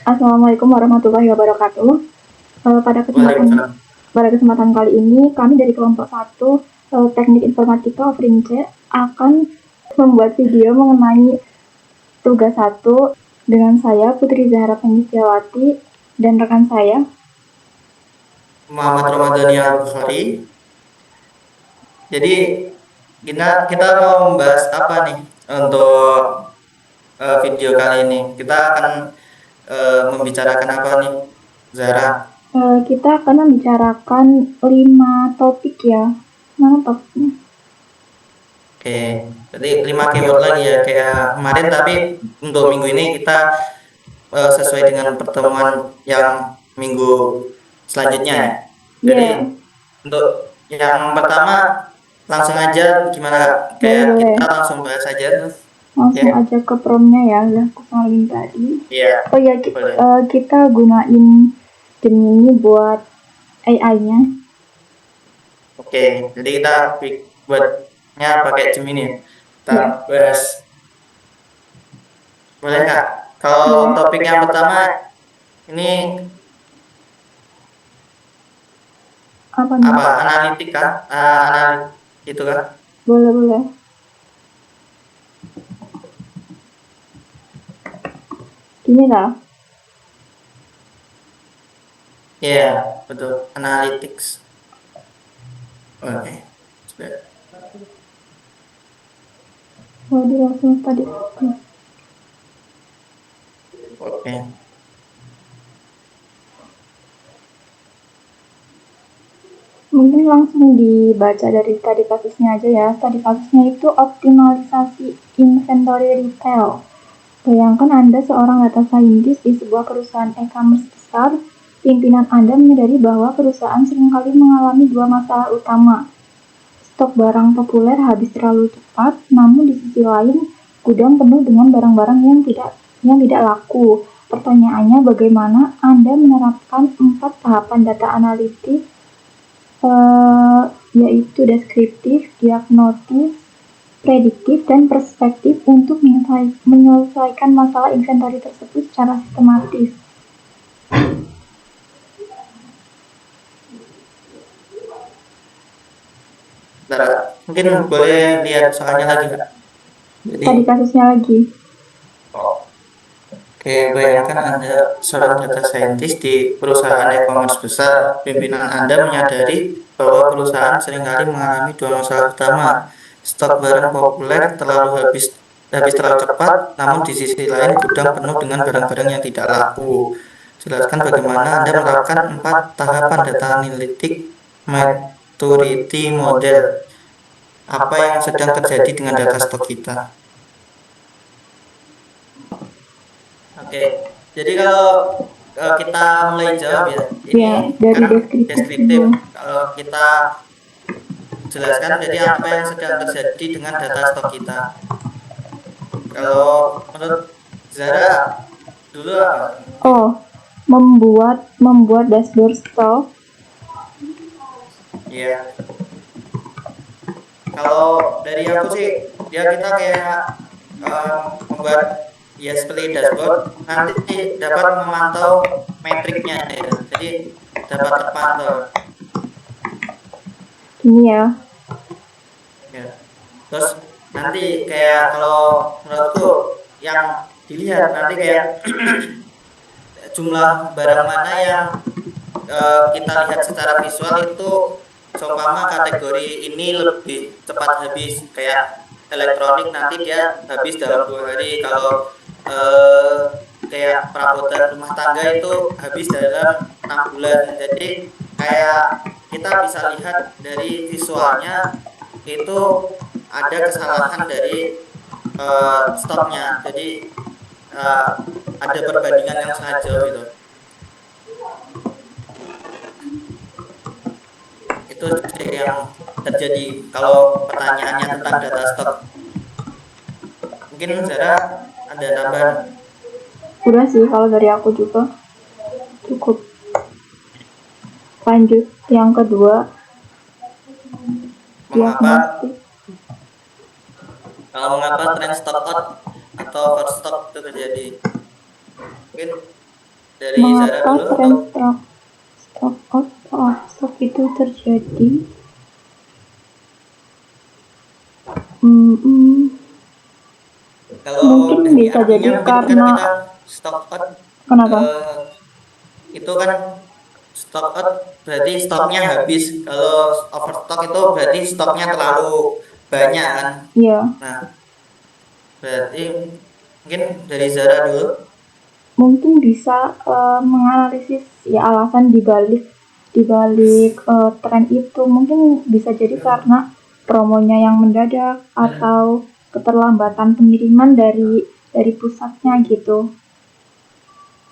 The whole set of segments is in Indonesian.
Assalamualaikum warahmatullahi wabarakatuh. Eh, pada kesempatan Waalaikumsalam. pada kesempatan kali ini kami dari kelompok satu Teknik Informatika Ofrince akan membuat video mengenai tugas satu dengan saya Putri Zahra Pengistiawati dan rekan saya. Muhammad Ramadhani Al-Bukhari. Jadi kita mau membahas apa nih untuk video kali ini? Kita akan membicarakan apa nih, Zara? Kita akan membicarakan 5 topik ya. Mana topiknya? Oke, jadi 5 keyword lagi ya kayak kemarin, tapi untuk minggu ini kita sesuai dengan pertemuan yang minggu selanjutnya ya. Jadi Iya. untuk yang pertama langsung aja gimana Kak? Kayak Boleh. kita langsung bahas aja tuh. Langsung Ya. aja ke promnya ya, udah aku kenalin tadi. Iya. Oh ya, Boleh. kita gunain Gemini buat AI-nya. Oke, jadi kita buatnya pakai Gemini ya. Kita Iya. bahas. Boleh Kak? Kalau Boleh. topik yang pertama ini Apa nih? apa? Analitik kan? Itu kan? Boleh, boleh. Gini lah. Iya, betul. Analytics. Oke. Sudah. Waduh, langsung tadi. Oke. Mungkin langsung dibaca dari tadi kasusnya aja ya. Tadi kasusnya itu optimalisasi inventory retail. Bayangkan Anda seorang data scientist di sebuah perusahaan e-commerce besar. Pimpinan Anda menyadari bahwa perusahaan seringkali mengalami dua masalah utama. Stok barang populer habis terlalu cepat, namun di sisi lain gudang penuh dengan barang-barang yang tidak laku. Pertanyaannya, bagaimana Anda menerapkan 4 tahapan data analitik, yaitu deskriptif, diagnostis, prediktif, dan perspektif untuk menyelesaikan masalah inventory tersebut secara sistematis. Mungkin boleh lihat soalnya lagi Kak. Jadi, Tadi kasusnya lagi. Oke, bayangkan Anda seorang data scientist di perusahaan e-commerce besar. Pimpinan Anda menyadari bahwa perusahaan seringkali mengalami dua masalah utama. Stok barang populer habis terlalu cepat, namun di sisi lain gudang penuh dengan barang-barang yang tidak laku. Jelaskan bagaimana Anda menerapkan 4 tahapan data analitik maturity model. Apa yang sedang terjadi dengan data stok kita? Oke, jadi kalau kita mulai jawab ya, ini Ya, dari kan deskriptif deskriptif. dulu. Kalau kita jelaskan, jadi apa yang sedang terjadi dengan data stok kita. Kalau menurut Zara dulu apa? Oh, membuat dashboard stok. Iya. Kalau dari aku sih, ya kita kayak membuat ya seperti dashboard, nanti dapat memantau metriknya ya. Jadi dapat terpantau. Ini ya. Ya. Terus nanti kayak kalau menurutku yang dilihat nanti kayak jumlah barang mana yang kita lihat secara visual itu, seumpama kategori ini lebih cepat habis kayak elektronik, nanti dia habis dalam 2 hari. Kalau kayak perabotan rumah tangga itu habis dalam 6 bulan. Jadi kayak kita bisa lihat dari visualnya itu ada kesalahan dari stoknya. Jadi ada perbandingan yang sangat jauh gitu. Itu yang terjadi kalau pertanyaannya tentang data stok. Mungkin Zara ada tambahan? Udah sih kalau dari aku juga cukup. Lanjut yang kedua, Mengapa diagnostik. kalau mengapa tren stock out atau overstock itu terjadi? Mungkin Dari Zara Mengapa dulu tren atau stok itu terjadi? Hmm, kalau mungkin dari bisa artinya jadi mungkin kan karena kita stock out, kenapa? eh, itu kan stock out berarti stoknya habis. Kalau overstock itu berarti stoknya terlalu banyak kan. Ya, Nah, berarti mungkin dari Zara dulu. mungkin bisa menganalisis ya alasan dibalik tren itu. Mungkin bisa jadi karena promonya yang mendadak atau keterlambatan pengiriman dari pusatnya gitu.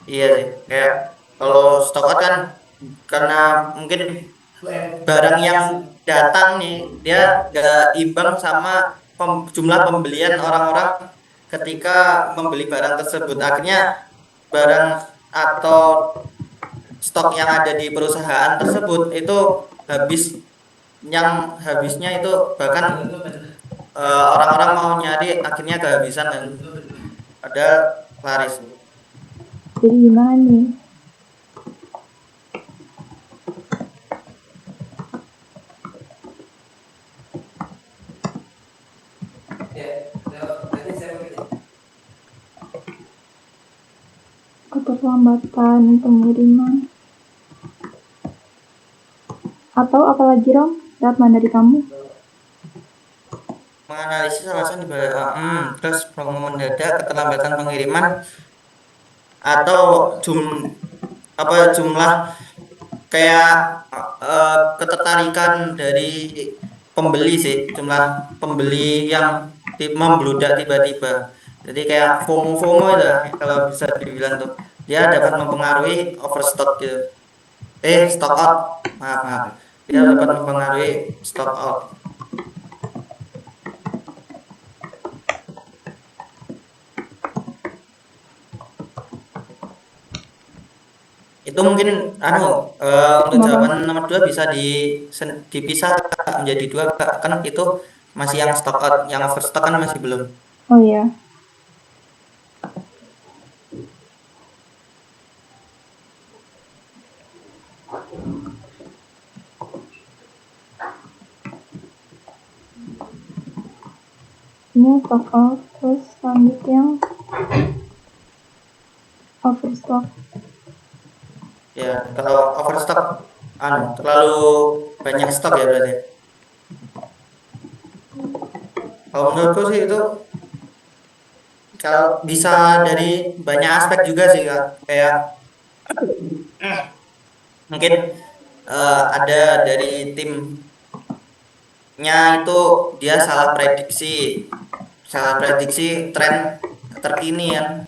Iya sih, kayak kalau stock out kan karena mungkin barang yang datang nih dia gak imbang sama jumlah pembelian orang-orang ketika membeli barang tersebut. Akhirnya barang atau stok yang ada di perusahaan tersebut itu habis, yang habisnya itu bahkan orang-orang mau nyari akhirnya kehabisan dan padahal laris. Jadi gimana nih? Keterlambatan pengiriman atau apalagi Rom? Datman dari kamu? Menganalisis alasan terus promo mendadak, keterlambatan pengiriman, atau jum apa jumlah kayak ketertarikan dari pembeli sih, jumlah pembeli yang membludak tiba-tiba. Jadi kayak FOMO-FOMO itu kalau bisa dibilang tuh dia dapat mempengaruhi overstock gitu. Stock out, maaf maaf, dia dapat mempengaruhi stock out. Itu mungkin anu untuk jawaban nomor dua bisa dipisah menjadi dua Kak. Kan itu masih yang stock out, yang overstock kan masih belum. Oh iya. Ini stock out, terus selanjutnya overstock. Ya, kalau overstock terlalu banyak stok ya berarti. Kalau menurutku sih itu kalau bisa dari banyak aspek juga sih Kak. Kayak mungkin ada dari timnya itu dia salah prediksi tren terkini ya.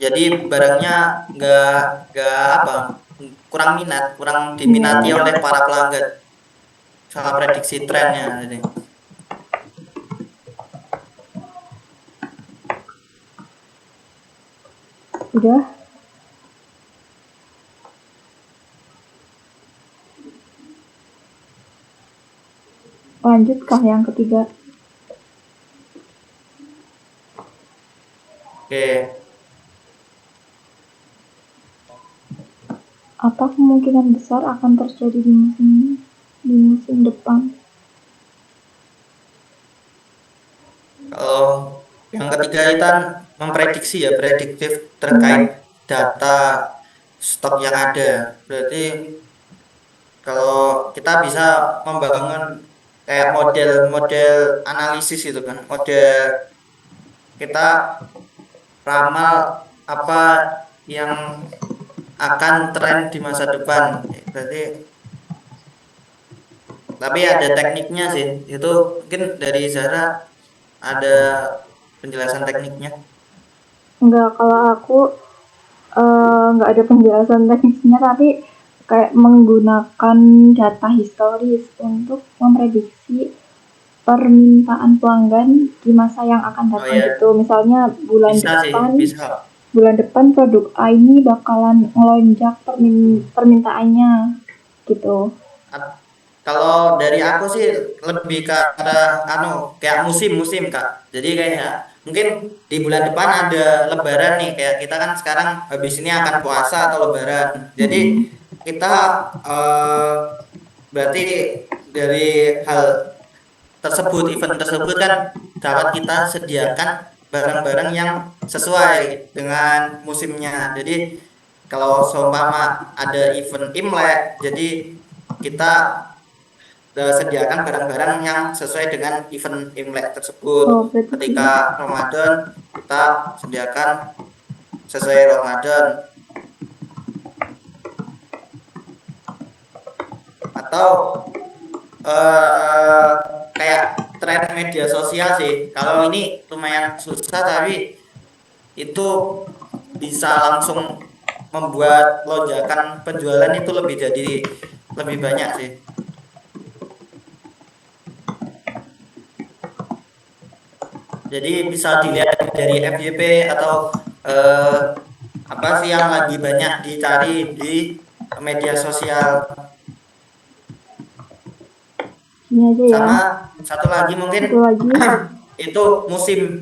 Jadi barangnya nggak nggak apa kurang diminati Iya. oleh para pelanggan. Salah prediksi trennya jadi. Udah. Lanjut yang ketiga. Oke. Apa kemungkinan besar akan terjadi di musim depan? Kalau yang ketiga itu kan memprediksi ya, prediktif terkait data stok yang ada. Berarti kalau kita bisa membangun kayak model-model analisis itu kan, model kita ramal apa yang akan tren di masa depan. Berarti tapi ada tekniknya sih. Itu mungkin dari Zara ada penjelasan tekniknya. Enggak, kalau aku nggak ada penjelasan teknisnya, tapi kayak menggunakan data historis untuk memprediksi permintaan pelanggan di masa yang akan Oh datang ya, gitu. Misalnya bisa sih, bisa. bulan depan produk A ini bakalan ngelonjak permintaannya gitu. Kalau dari aku sih lebih ke arah kayak musim-musim Kak. Jadi kayak mungkin di bulan depan ada lebaran nih, kayak kita kan sekarang habis ini akan puasa atau lebaran. Jadi kita eh, berarti dari hal tersebut, event tersebut kan dapat kita sediakan barang-barang yang sesuai dengan musimnya. Jadi kalau seumpama ada event Imlek, jadi kita sediakan barang-barang yang sesuai dengan event Imlek tersebut. Oh, berarti Ketika Ramadan, kita sediakan sesuai Ramadan. Atau eh, kayak tren media sosial sih. Kalau ini lumayan susah, tapi itu bisa langsung membuat lonjakan penjualan itu lebih banyak sih. Jadi bisa dilihat dari FYP atau eh, apa sih yang lagi banyak dicari di media sosial. ini aja ya. Sama satu lagi mungkin Satu lagi. itu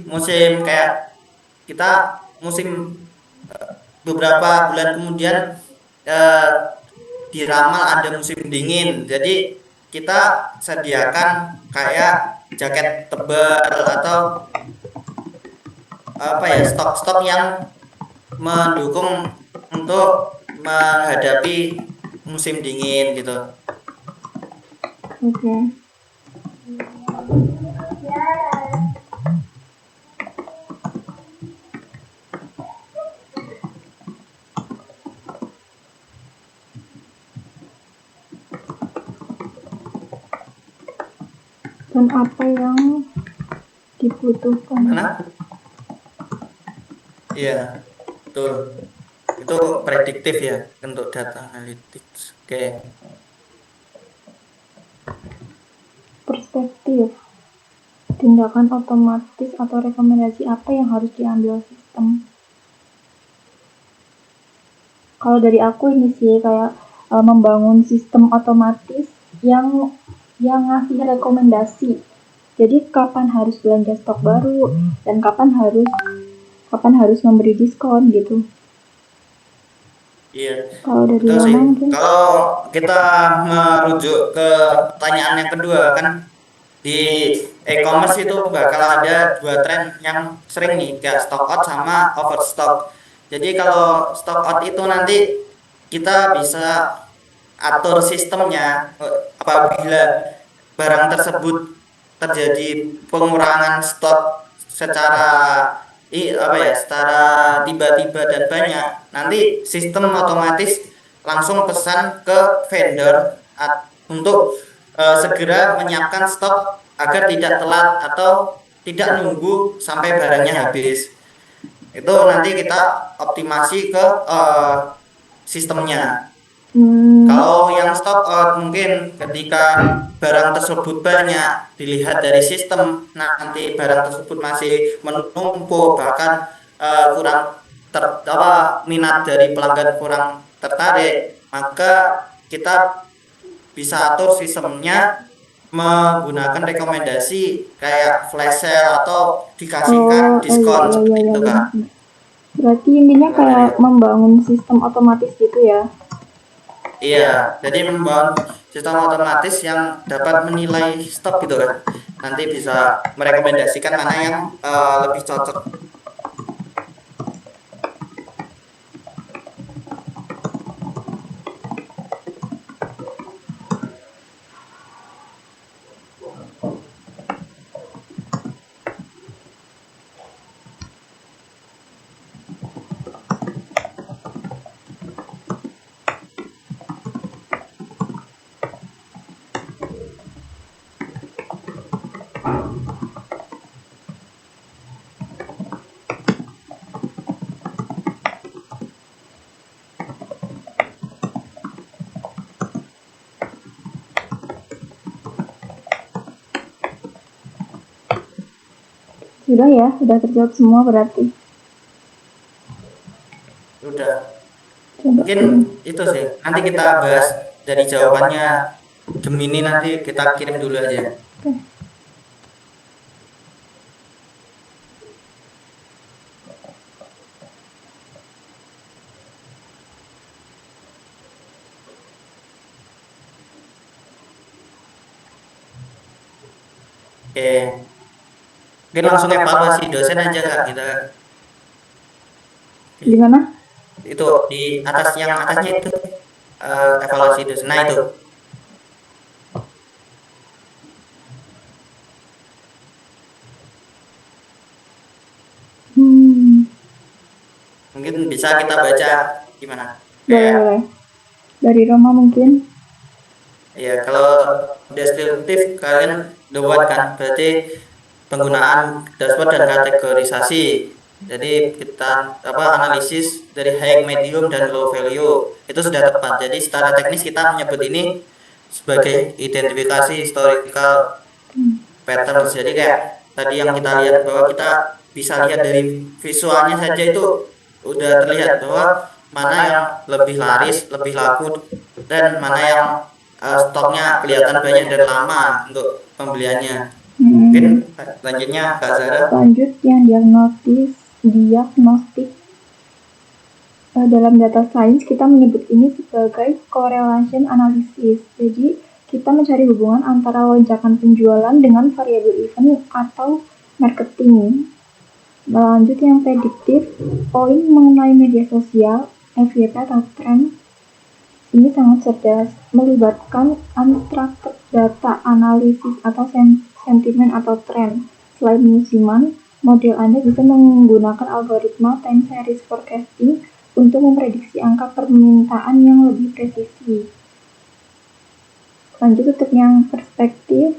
musim kayak kita musim beberapa bulan kemudian eh, diramal ada musim dingin. Jadi kita sediakan kayak jaket tebal atau apa ya, stok-stok yang mendukung untuk menghadapi musim dingin gitu. Oke. Dan apa yang dibutuhkan? Mana? Iya, betul. Itu prediktif ya untuk data analytics. Oke. Perspektif. Tindakan otomatis atau rekomendasi apa yang harus diambil sistem? Kalau dari aku ini sih kayak membangun sistem otomatis yang ngasih rekomendasi. Jadi kapan harus belanja stok baru dan kapan harus memberi diskon gitu. Iya. Kalau dari Betul sih. Lona mungkin. Kalau kita merujuk ke pertanyaan yang kedua kan, di e-commerce itu bakal ada dua tren yang sering nih, kayak stock out sama overstock. Jadi kalau stock out itu nanti kita bisa atur sistemnya apabila barang tersebut terjadi pengurangan stok secara secara tiba-tiba dan banyak, nanti sistem otomatis langsung pesan ke vendor untuk segera menyiapkan stok agar tidak telat atau tidak nunggu sampai barangnya habis. Itu nanti kita optimasi ke sistemnya. Kalau yang stock out mungkin ketika barang tersebut banyak dilihat dari sistem, nanti barang tersebut masih menumpuk, bahkan kurang minat dari pelanggan kurang tertarik, maka kita bisa atur sistemnya menggunakan rekomendasi kayak flash sale atau dikasihkan diskon seperti itu, Kak. Berarti intinya kayak membangun sistem otomatis gitu ya. Iya, jadi membangun sistem otomatis yang dapat menilai stok gitu kan. Nanti bisa merekomendasikan mana yang lebih cocok. Sudah ya, sudah terjawab semua berarti. Udah. Coba Mungkin itu sih. Nanti kita bahas dari jawabannya Gemini, nanti kita kirim dulu aja. Oke. Oke, mungkin langsung evaluasi dosen aja Kak kita. Oke. Gimana? Itu di atas yang atasnya itu evaluasi dosen. Nah itu Hmm, mungkin bisa kita baca gimana? boleh, Kayak boleh. Dari Roma mungkin. ya kalau deskriptif kalian lewat kan, berarti penggunaan dashboard dan kategorisasi. Jadi kita analisis dari high, medium dan low value itu sudah tepat. Jadi secara teknis kita menyebut ini sebagai identifikasi historical patterns. Jadi kayak tadi yang kita lihat bahwa kita bisa lihat dari visualnya saja itu udah terlihat bahwa mana yang lebih laris, lebih laku dan mana yang stoknya kelihatan banyak dan lama untuk pembeliannya. Mungkin Hmm. selanjutnya Kak Zara. Lanjut yang diagnostik. Dalam data science kita menyebut ini sebagai correlation analysis. Jadi kita mencari hubungan antara lonjakan penjualan dengan variabel event atau marketing. Lanjut yang prediktif, poin mengenai media sosial, FYP atau trend, ini sangat cerdas, melibatkan unstructured data analisis atau sentimen atau tren. Selain musiman, model Anda bisa menggunakan algoritma time series forecasting untuk memprediksi angka permintaan yang lebih presisi. Lanjut untuk yang perspektif,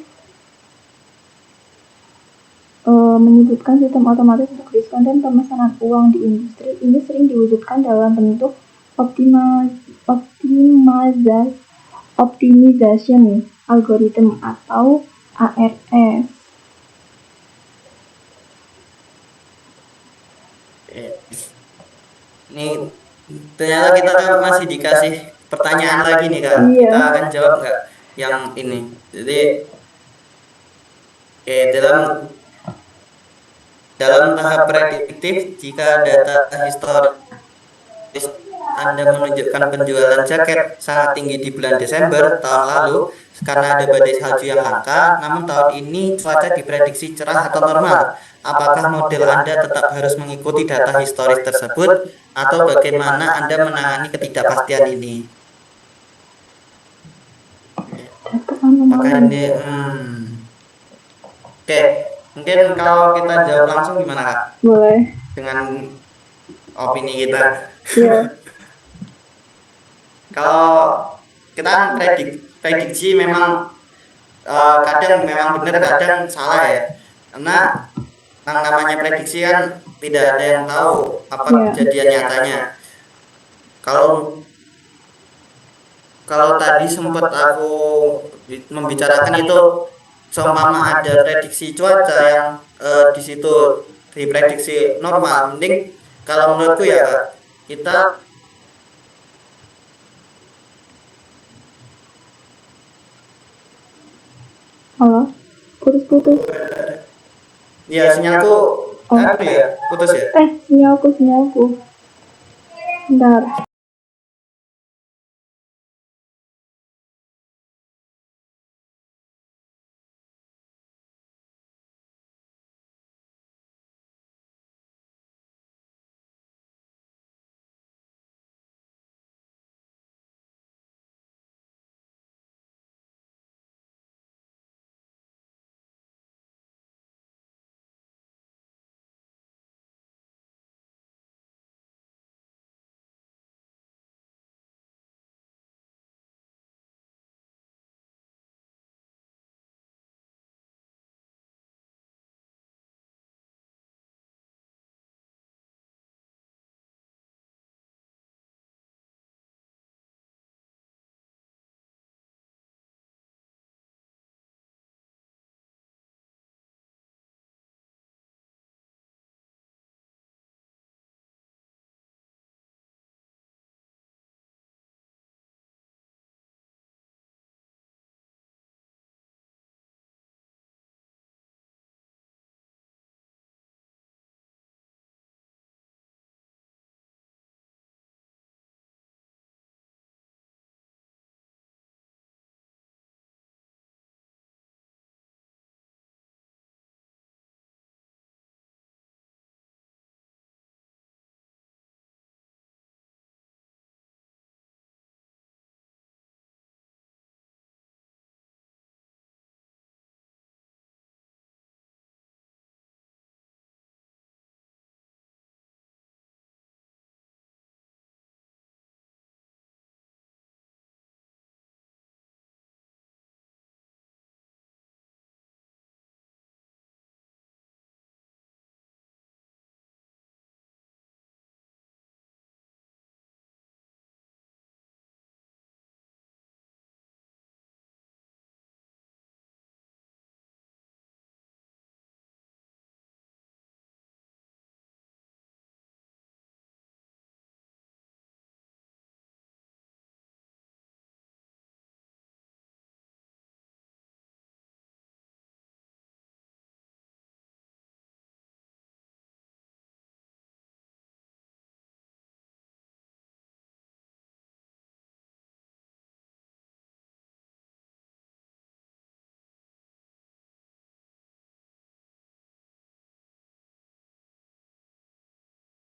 menyebutkan sistem otomatis untuk diskon dan pemesanan uang di industri ini sering diwujudkan dalam bentuk optimization algorithm atau ARS. Ini ternyata kita masih dikasih pertanyaan lagi nih Kak. Iya. Kita akan jawab nggak yang ini? Jadi dalam dalam tahap prediktif jika data historis Anda menunjukkan penjualan jaket sangat tinggi di bulan Desember tahun lalu karena ada badai salju yang langka, namun tahun ini cuaca diprediksi cerah atau normal. Apakah model Anda tetap harus mengikuti data historis tersebut atau bagaimana Anda menangani ketidakpastian ini? Apakah ini oke, mungkin kalau kita jawab langsung gimana Kak? Boleh. Dengan opini kita. Iya. Kalau kita kan prediksi memang kadang memang benar kadang salah ya, karena yang namanya prediksi kan tidak ada yang tahu apa Iya. kejadian nyatanya. Kalau kalau tadi sempat aku membicarakan itu seumpama ada prediksi cuaca yang di situ diprediksi normal, mending kalau menurutku ya Kak, kita Halo? Putus-putus. ya sinyalku ya putus ya. Sinyalku. Bentar.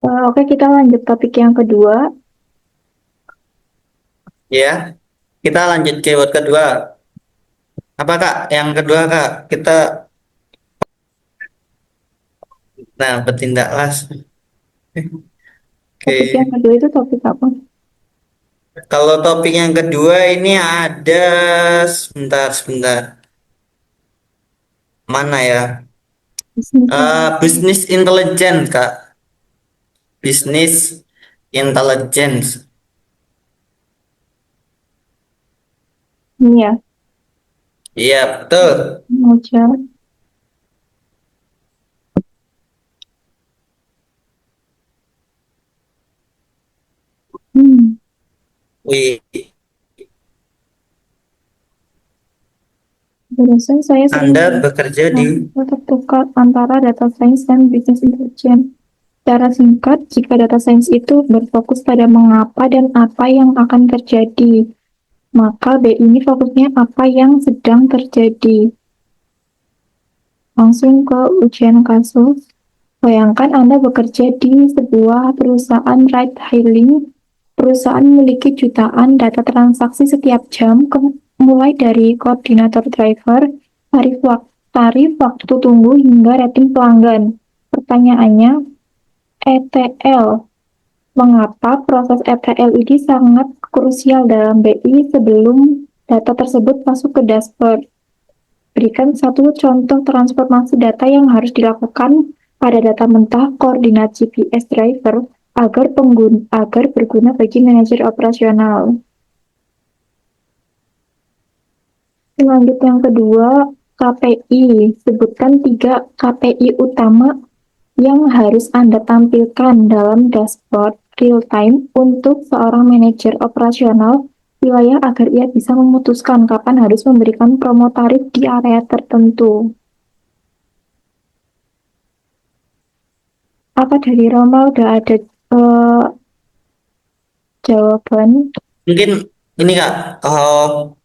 Oke, kita lanjut topik yang kedua. Ya, kita lanjut keyword kedua. Apa Kak? Yang kedua Kak, kita nah bertindak langsung. Topik yang Oke. kedua itu topik apa? Kalau topik yang kedua ini ada sebentar sebentar. Mana ya? Bisnis intelligence. Bisnis intelijen Kak. Bisnis intelligence. Ini ya, Iya, betul. Moja. Hmm. Wih, Barusan saya sering Anda bekerja di tertukar antara data science dan business intelligence. Secara singkat, jika data science itu berfokus pada mengapa dan apa yang akan terjadi, maka B ini fokusnya apa yang sedang terjadi. Langsung ke ujian kasus. Bayangkan Anda bekerja di sebuah perusahaan ride-hailing. Perusahaan memiliki jutaan data transaksi setiap jam, mulai dari koordinator driver, tarif waktu tunggu, hingga rating pelanggan. Pertanyaannya, ETL. Mengapa proses ETL ini sangat krusial dalam BI sebelum data tersebut masuk ke dashboard? Berikan satu contoh transformasi data yang harus dilakukan pada data mentah koordinat GPS driver agar berguna bagi manajer operasional. Lanjut yang kedua, KPI. Sebutkan 3 KPI utama yang harus Anda tampilkan dalam dashboard real-time untuk seorang manajer operasional wilayah agar ia bisa memutuskan kapan harus memberikan promo tarif di area tertentu. Apa dari Roma udah ada jawaban? mungkin ini Kak. Kalau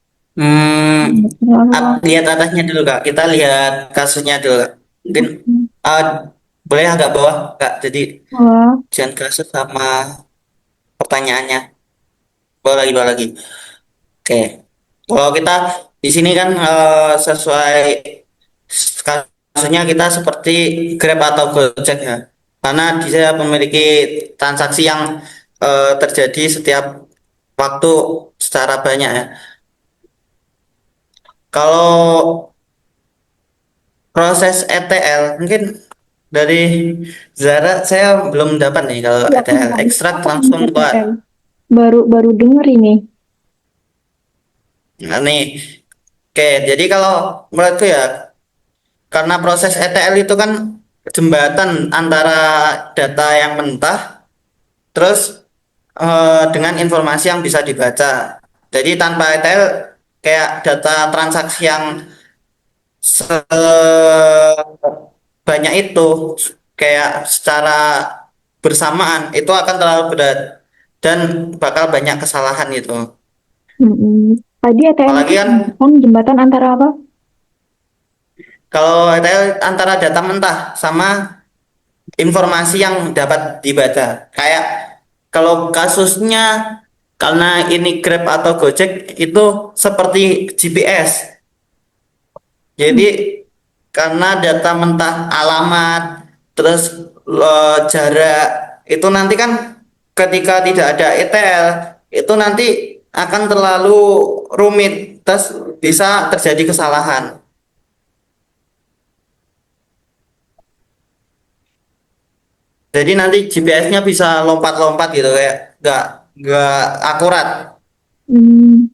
lihat atasnya dulu Kak. Kita lihat kasusnya dulu Kak. Mungkin uh, boleh agak bawah Kak. Jadi Wah, jangan kasus sama pertanyaannya. Bawah lagi. Oke. Kalau kita di sini kan sesuai kasusnya kita seperti Grab atau Gojek ya. Karena dia memiliki transaksi yang terjadi setiap waktu secara banyak ya. Kalau proses ETL mungkin dari Zara saya belum dapat nih kalau ya ETL kan? ekstrak Apa ini langsung keluar. ETL? Baru denger ini. Nah, nih, oke. Jadi kalau menurutku ya karena proses ETL itu kan jembatan antara data yang mentah terus dengan informasi yang bisa dibaca. Jadi tanpa ETL kayak data transaksi yang sebanyak itu kayak secara bersamaan itu akan terlalu berat dan bakal banyak kesalahan gitu. Tadi ETL itu Apalagi kan jembatan antara apa? kalau ETL antara data mentah sama informasi yang dapat dibaca. Kayak kalau kasusnya karena ini Grab atau Gojek itu seperti GPS. Jadi Hmm, karena data mentah alamat terus jarak itu nanti kan ketika tidak ada ETL itu nanti akan terlalu rumit terus bisa terjadi kesalahan. Jadi nanti GPS-nya bisa lompat-lompat gitu kayak nggak akurat. hmm,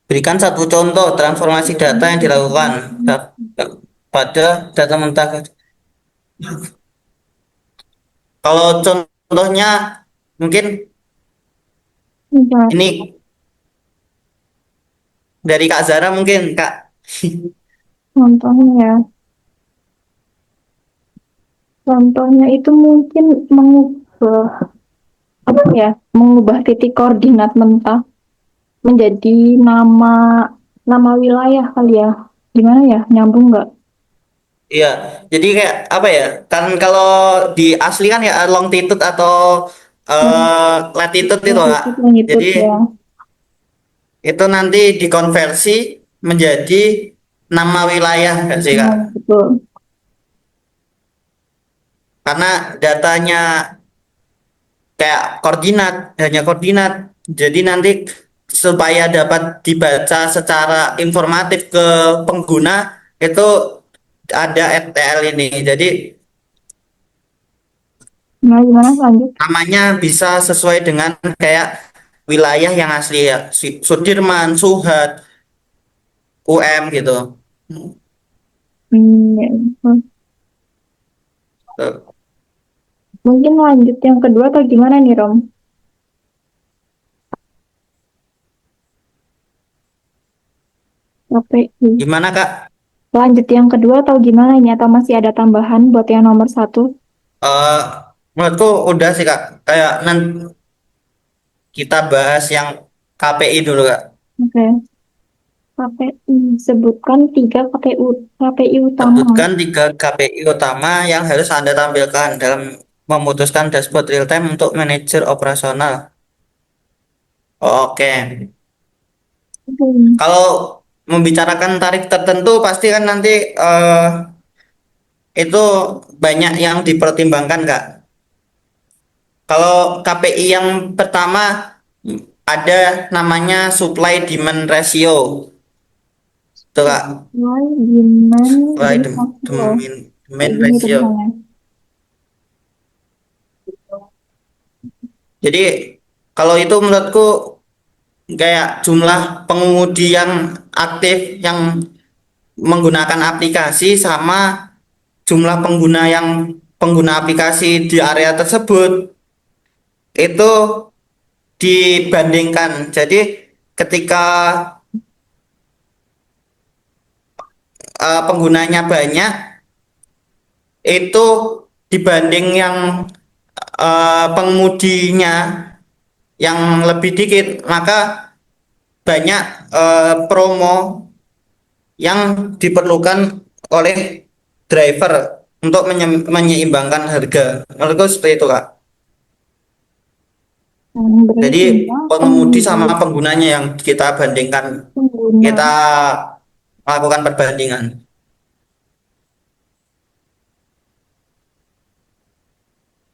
Berikan satu contoh transformasi data yang dilakukan pada data mentah. Kalau contohnya mungkin Enggak. ini dari Kak Zara mungkin Kak. Contohnya, contohnya itu mungkin mengubah apa ya? Mengubah titik koordinat mentah menjadi nama nama wilayah kali ya. Gimana ya? Nyambung nggak? Iya, jadi kayak apa ya? Kan kalau di asli kan ya longitude atau Hmm, latitude itu, Kak. longitude, Jadi longitude ya. itu nanti dikonversi menjadi nama wilayah nggak sih, Kak? Nah, betul. Karena datanya kayak koordinat, hanya koordinat. Jadi nanti supaya dapat dibaca secara informatif ke pengguna itu ada FTL ini. Jadi Nah, gimana lanjut? namanya bisa sesuai dengan kayak wilayah yang asli ya. Sudirman, Suhat, UM gitu. Ya, betul. Mungkin lanjut yang kedua atau gimana nih, Rom? KPI. Gimana, Kak? Lanjut yang kedua atau gimana ini? Atau masih ada tambahan buat yang nomor satu? Eh menurutku udah sih, Kak. Kayak nanti kita bahas yang KPI dulu, Kak. Oke. KPI. Sebutkan tiga KPI utama. Sebutkan tiga KPI utama yang harus Anda tampilkan dalam memutuskan dashboard real time untuk manajer operasional. Oke. Hmm. Kalau membicarakan tarif tertentu pasti kan nanti itu banyak yang dipertimbangkan, Kak. Kalau KPI yang pertama ada namanya supply demand ratio. Tuh, Kak. Supply, demand, Supply dan hasil. Kayak demand gini ratio. tulisannya. Jadi kalau itu menurutku kayak jumlah pengemudi yang aktif yang menggunakan aplikasi sama jumlah pengguna aplikasi di area tersebut itu dibandingkan. Jadi ketika penggunanya banyak itu dibanding yang pengemudinya yang lebih dikit, maka banyak promo yang diperlukan oleh driver untuk menyeimbangkan harga. Menurutku seperti itu, Kak. Berarti Jadi tiga pengemudi pengemudi, sama penggunanya yang kita bandingkan, pengguna. kita melakukan perbandingan.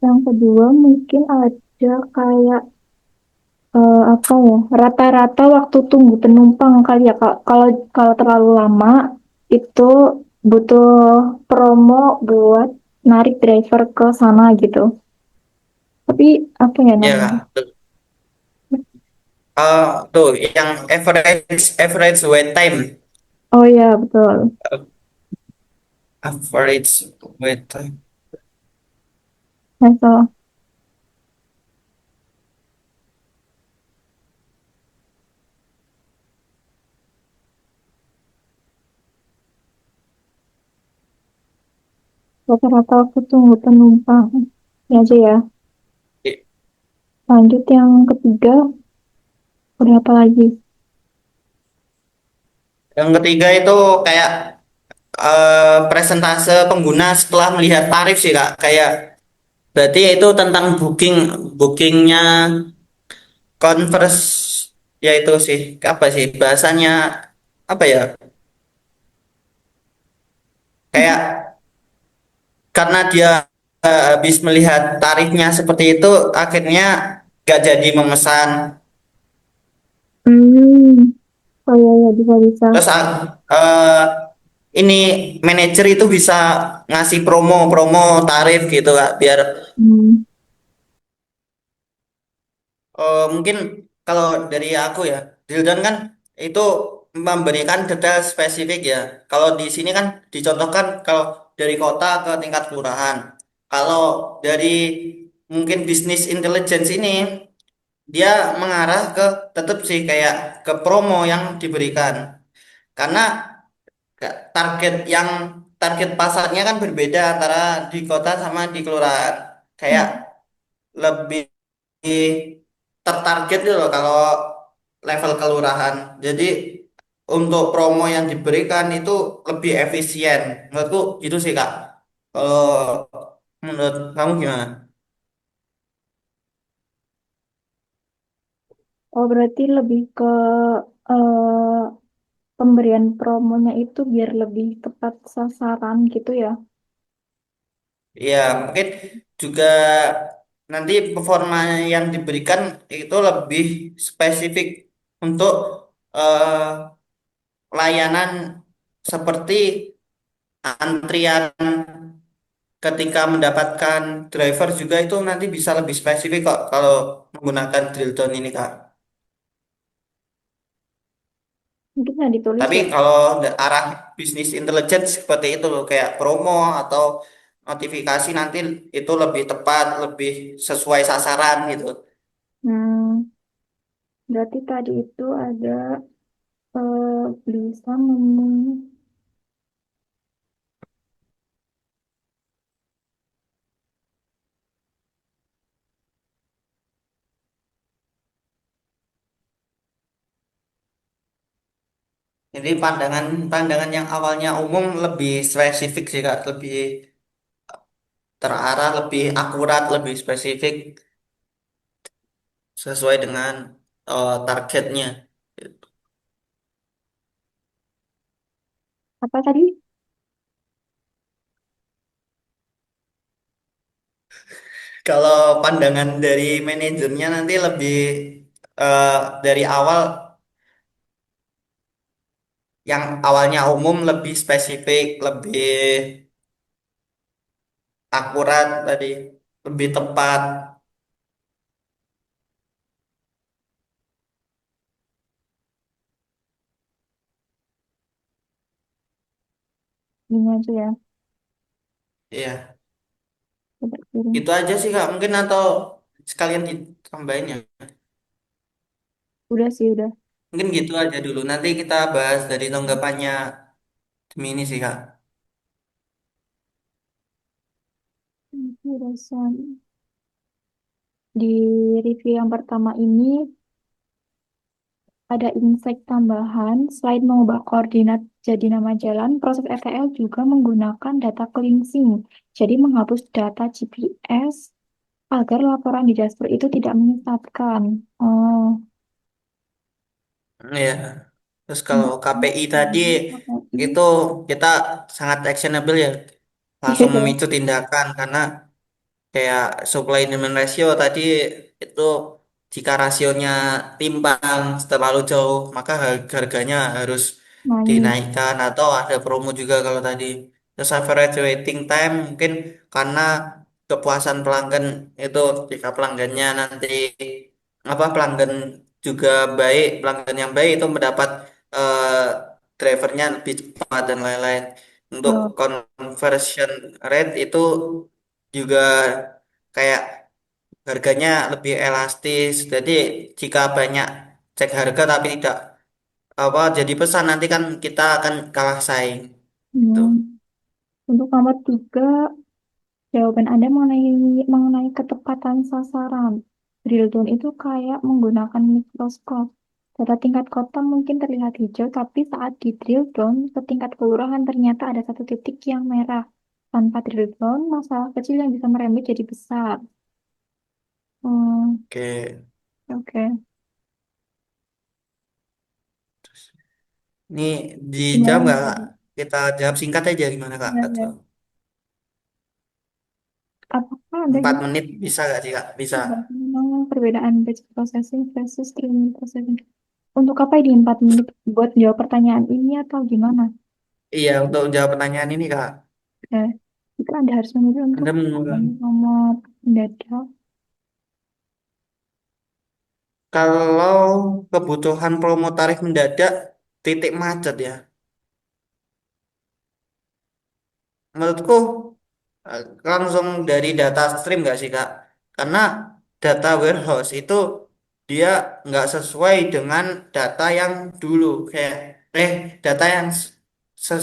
Yang kedua mungkin ada kayak apa ya, rata-rata waktu tunggu penumpang kali ya, Kak. Kalau kalau terlalu lama itu butuh promo buat narik driver ke sana gitu. Tapi apa ya Ya, namanya? Kak. Tuh yang average average wait time. Oh ya, betul. Average wait time. Nah, so, rata-rata waktu tunggu penumpang. Ini aja ya. Lanjut yang ketiga, udah apa lagi? Yang ketiga itu kayak presentase pengguna setelah melihat tarif sih, Kak. Kayak berarti itu tentang bookingnya converse, ya itu sih apa sih bahasanya, apa ya, kayak karena dia habis melihat tarifnya seperti itu akhirnya gak jadi memesan. Hmm, oh iya, iya, bisa-bisa. Terus ini manajer itu bisa ngasih promo-promo tarif gitu, Kak, biar Hmm. mungkin kalau dari aku ya, Dildan kan itu memberikan detail spesifik ya. Kalau di sini kan dicontohkan kalau dari kota ke tingkat kelurahan. Kalau dari mungkin bisnis intelligence ini dia mengarah ke tetap sih kayak ke promo yang diberikan. Karena target target pasarnya kan berbeda antara di kota sama di kelurahan. Kayak lebih tertarget gitu loh kalau level kelurahan. Jadi untuk promo yang diberikan itu lebih efisien. Menurutku itu sih Kak. Kalau menurut kamu gimana? Oh, berarti lebih ke eh, pemberian promonya itu biar lebih tepat sasaran gitu ya. Ya, mungkin juga nanti performa yang diberikan itu lebih spesifik untuk eh, layanan seperti antrian ketika mendapatkan driver juga itu nanti bisa lebih spesifik kok kalau menggunakan drill down ini Kak. Mungkin nggak ditulis Tapi ya. kalau arah bisnis intelligence seperti itu loh, kayak promo atau notifikasi nanti itu lebih tepat, lebih sesuai sasaran gitu. Hmm, berarti tadi itu ada bisa Jadi pandangan yang awalnya umum lebih spesifik sih Kak, lebih terarah, lebih akurat, lebih spesifik sesuai dengan targetnya. apa tadi? Kalau pandangan dari manajernya nanti lebih eh, dari awal yang awalnya umum lebih spesifik, lebih akurat tadi, lebih tepat. Ini aja ya. Iya, Coba kirim. itu aja sih Kak. Mungkin atau sekalian ditambahin ya. Udah sih, udah. Mungkin gitu aja dulu. Nanti kita bahas dari tanggapannya demi ini sih Kak. Udah, di review yang pertama ini ada insight tambahan. Selain mengubah koordinat jadi nama jalan, proses ETL juga menggunakan data cleansing. Jadi menghapus data GPS agar laporan di dashboard itu tidak menyesatkan. Oh, Iya. Terus kalau untuk KPI tadi KPI. itu kita sangat actionable ya. Iya Langsung ya. memicu tindakan karena kayak supply demand ratio tadi itu jika rasionya timpang terlalu jauh maka harganya harus Naik. dinaikkan atau ada promo juga kalau tadi. Terus average waiting time mungkin karena kepuasan pelanggan itu jika pelanggannya nanti apa pelanggan juga baik, pelanggan yang baik itu mendapat eh, drivernya lebih cepat dan lain-lain. Untuk Oh, conversion rate itu juga kayak harganya lebih elastis. Jadi jika banyak cek harga tapi tidak apa jadi pesan nanti kan kita akan kalah saing. Tuh. hmm. Untuk nomor tiga, jawaban Anda mengenai ketepatan sasaran. Drill down itu kayak menggunakan mikroskop. Data tingkat kota mungkin terlihat hijau, tapi saat di drill down ke tingkat kelurahan ternyata ada satu titik yang merah. Tanpa drill down, masalah kecil yang bisa merembet jadi besar. Hmm, Oke. oke. Ini dijawab Gimana? nggak Kak? Kita jawab singkat aja gimana Kak? Ya, Atau ya. Apakah Anda 4 menit bisa nggak sih Kak? Bisa. memang perbedaan batch processing versus streaming processing? Untuk apa ini 4 menit? Buat jawab pertanyaan ini atau gimana? Iya untuk jawab pertanyaan ini Kak. Eh, itu Anda harus memilih untuk Anda mengulang. nomor mendadak. Kalau kebutuhan promo tarif mendadak titik macet ya. Menurutku langsung dari data stream nggak sih Kak? Karena data warehouse itu dia nggak sesuai dengan data yang dulu kayak data yang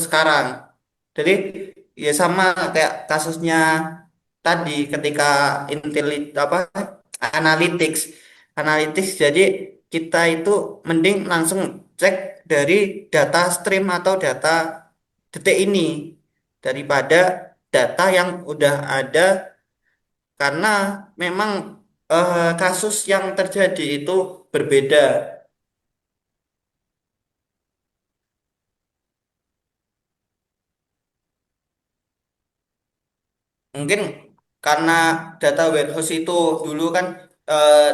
sekarang. Jadi ya sama kayak kasusnya tadi ketika apa analytics analytics jadi kita itu mending langsung cek dari data stream atau data detik ini daripada data yang udah ada karena memang kasus yang terjadi itu berbeda. Mungkin karena data warehouse itu dulu kan eh,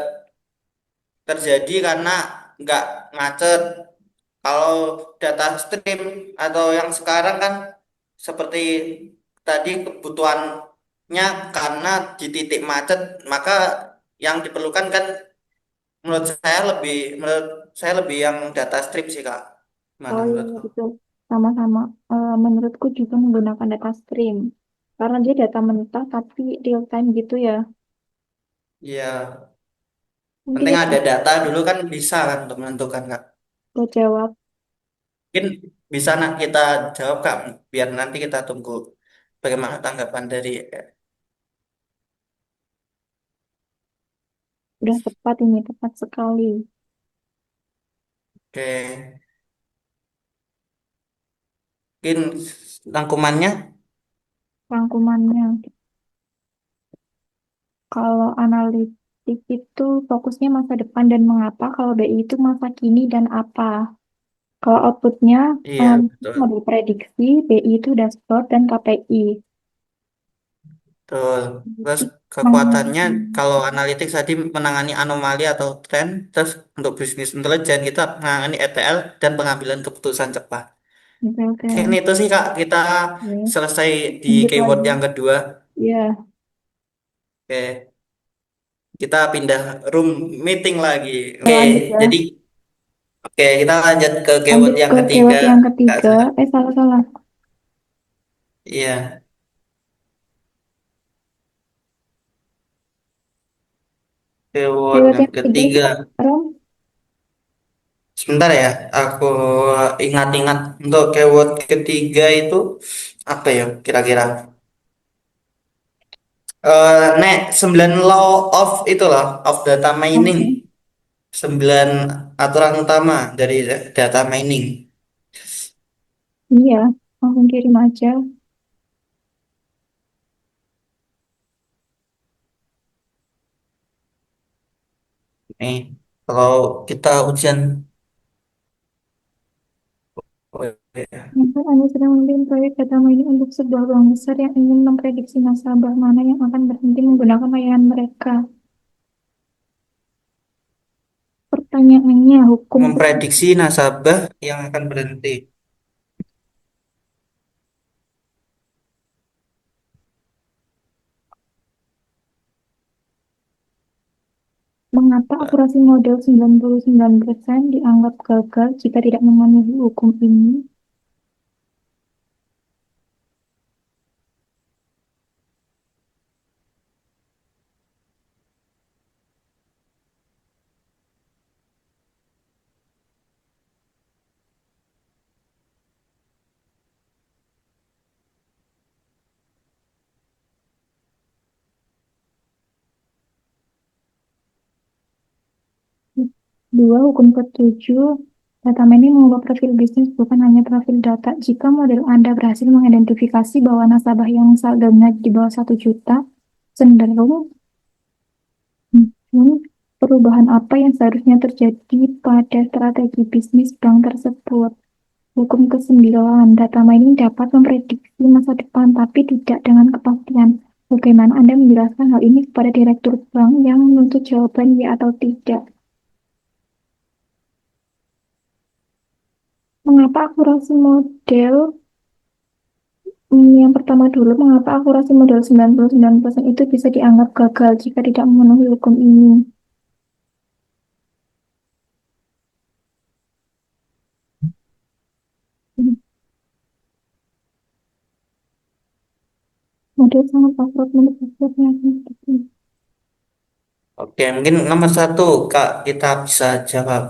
terjadi karena nggak macet. Kalau data stream atau yang sekarang kan seperti tadi kebutuhannya karena di titik macet, maka yang diperlukan kan menurut saya lebih yang data stream sih Kak. Mana Oh iya, menurut iya, Kak? betul. Sama-sama. Menurutku juga menggunakan data stream. Karena dia data mentah tapi real time gitu ya. Iya, Mungkin penting itu ada data dulu kan bisa kan untuk menentukan Kak. aku jawab. Mungkin bisa nak kita jawab Kak, biar nanti kita tunggu bagaimana tanggapan dari Udah tepat ini, tepat sekali. oke. Mungkin rangkumannya. Rangkumannya. Kalau analitik itu fokusnya masa depan dan mengapa. Kalau BI itu masa kini dan apa. Kalau outputnya Iya, analitik betul. model prediksi, BI itu dashboard dan KPI. Betul. Terus Analitik kekuatannya mengenai kalau analitik tadi menangani anomali atau tren, terus untuk bisnis intelijen kita menangani ETL dan pengambilan keputusan cepat. Mungkin Oke, itu sih Kak, kita oke. selesai di Lanjut keyword lagi. yang kedua. Ya, Oke, kita pindah room meeting lagi. Oke, lanjut ya. jadi kita lanjut ke keyword Lanjut yang ke ketiga. keyword yang Kak ketiga. Zara. Salah-salah. Iya, keyword Keyword yang yang ketiga itu ketiga. Rom, Sebentar ya, aku ingat-ingat untuk keyword ketiga itu apa ya kira-kira? Nek 9 law of itu loh, of data mining. oke. 9 aturan utama dari data mining. Iya, langsung kirim aja. Nih, kalau kita ujian, oh, iya. Maka Anda sedang memimpin proyek data mining untuk sebuah bank besar yang ingin memprediksi nasabah mana yang akan berhenti menggunakan layanan mereka. Pertanyaannya, hukum Memprediksi nasabah yang akan berhenti. mengapa akurasi model 99% dianggap gagal jika tidak memenuhi hukum ini? Dua, hukum ketujuh, data mining mengubah profil bisnis bukan hanya profil data. Jika model Anda berhasil mengidentifikasi bahwa nasabah yang saldonya di bawah 1 juta, cenderung perubahan apa yang seharusnya terjadi pada strategi bisnis bank tersebut. Hukum ke-9, data mining dapat memprediksi masa depan tapi tidak dengan kepastian. Bagaimana Anda menjelaskan hal ini kepada direktur bank yang menuntut jawaban ya atau tidak? Mengapa akurasi model, yang pertama dulu, mengapa akurasi model 99% itu bisa dianggap gagal jika tidak memenuhi hukum ini? Model sangat akurat menurut hasilnya. Oke, mungkin nomor satu, Kak, kita bisa jawab.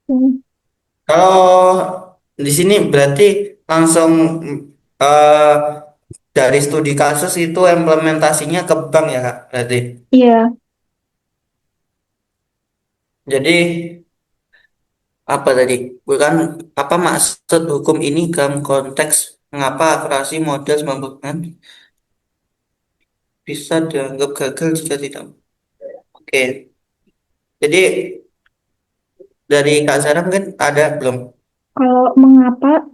Oke. Kalau di sini berarti langsung eh, dari studi kasus itu implementasinya ke bank ya Kak, berarti. Iya, Jadi Apa tadi? Bukan apa maksud hukum ini dalam konteks mengapa operasi modal 90% bisa dianggap gagal jika tidak. Oke. Jadi dari Kak Zara mungkin ada belum? Kalau mengapa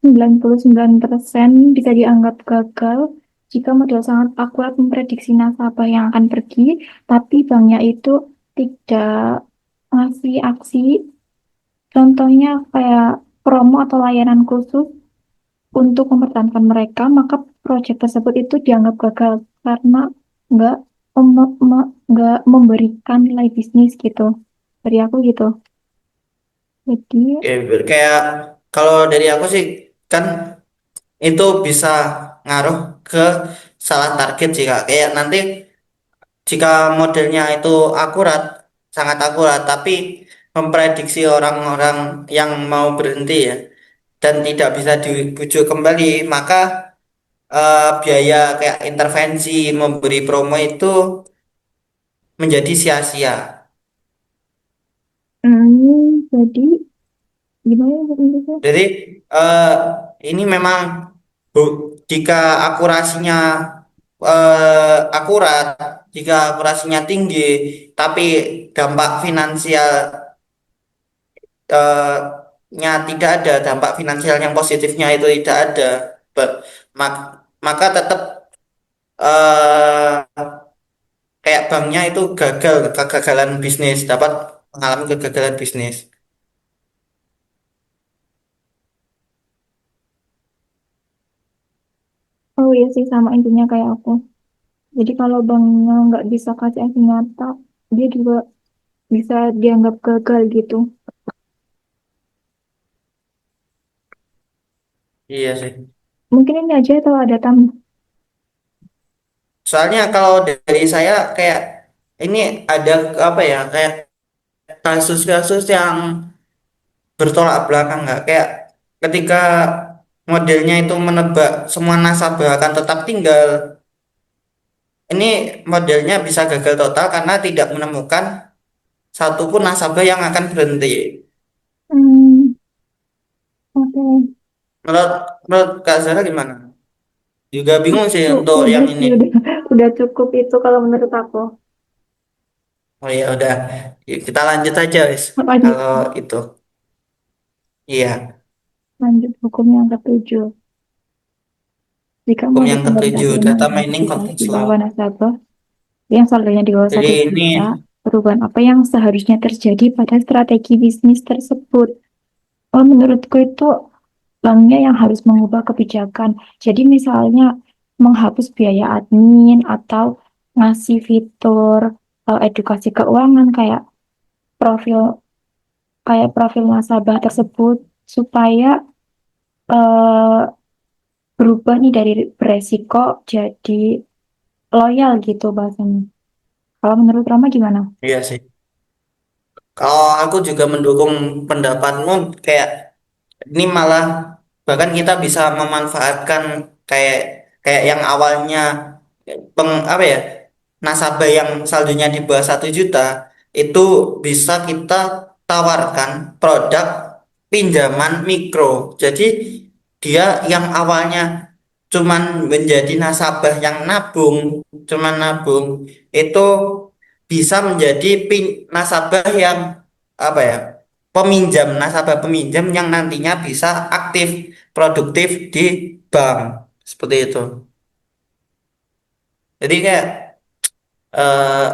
99% bisa dianggap gagal jika model sangat akurat memprediksi nasabah yang akan pergi, tapi banknya itu tidak ngasih aksi, contohnya kayak promo atau layanan khusus untuk mempertahankan mereka, maka proyek tersebut itu dianggap gagal karena nggak nggak memberikan nilai bisnis gitu. Dari aku gitu. Jadi, Ya, kayak kalau dari aku sih kan itu bisa ngaruh ke salah target sih Kak. Kayak nanti jika modelnya itu akurat, sangat akurat, tapi memprediksi orang-orang yang mau berhenti ya dan tidak bisa dibujuk kembali, maka biaya kayak intervensi memberi promo itu menjadi sia-sia. jadi gimana ya Bu Indra? Jadi eh, ini memang jika akurasinya akurat, jika akurasinya tinggi, tapi dampak finansial nya tidak ada, dampak finansial yang positifnya itu tidak ada, maka tetap eh, kayak banknya itu gagal, kegagalan bisnis, dapat mengalami kegagalan bisnis. Oh iya sih sama intinya kayak aku. Jadi kalau banknya nggak bisa kasih aksi nyata, dia juga bisa dianggap gagal gitu. Iya sih. Mungkin ini aja atau ada tambah. Soalnya kalau dari saya kayak ini ada apa ya kayak kasus-kasus yang bertolak belakang nggak kayak ketika modelnya itu menebak semua nasabah akan tetap tinggal. Ini modelnya bisa gagal total karena tidak menemukan satupun nasabah yang akan berhenti. Hmm, oke. Menurut menurut Kak Zara gimana? Juga bingung sih Tuh, untuk udah yang sih, ini. udah cukup itu kalau menurut aku. Oh ya udah, kita lanjut aja wis. Lanjut, Kalau itu, iya, lanjut hukum yang ketujuh. Jika hukum modus yang ketujuh, standarisasi ini data mining mengidentifikasi context law. bahwa nasabah yang saldonya di bawah Jadi 1 juta, ini, perubahan apa yang seharusnya terjadi pada strategi bisnis tersebut? Oh, menurutku itu banknya yang harus mengubah kebijakan. Jadi misalnya menghapus biaya admin atau ngasih fitur edukasi keuangan profil profil nasabah tersebut supaya eh, berubah nih dari beresiko jadi loyal gitu bahasanya. Kalau menurut Rama gimana? iya sih. Kalau aku juga mendukung pendapatmu, kayak ini malah bahkan kita bisa memanfaatkan kayak kayak yang awalnya apa ya nasabah yang saldonya di bawah 1 juta itu bisa kita tawarkan produk pinjaman mikro. Jadi dia yang awalnya cuman menjadi nasabah yang nabung, cuman nabung itu bisa menjadi nasabah yang apa ya peminjam, nasabah peminjam yang nantinya bisa aktif produktif di bank seperti itu. Jadi kayak eh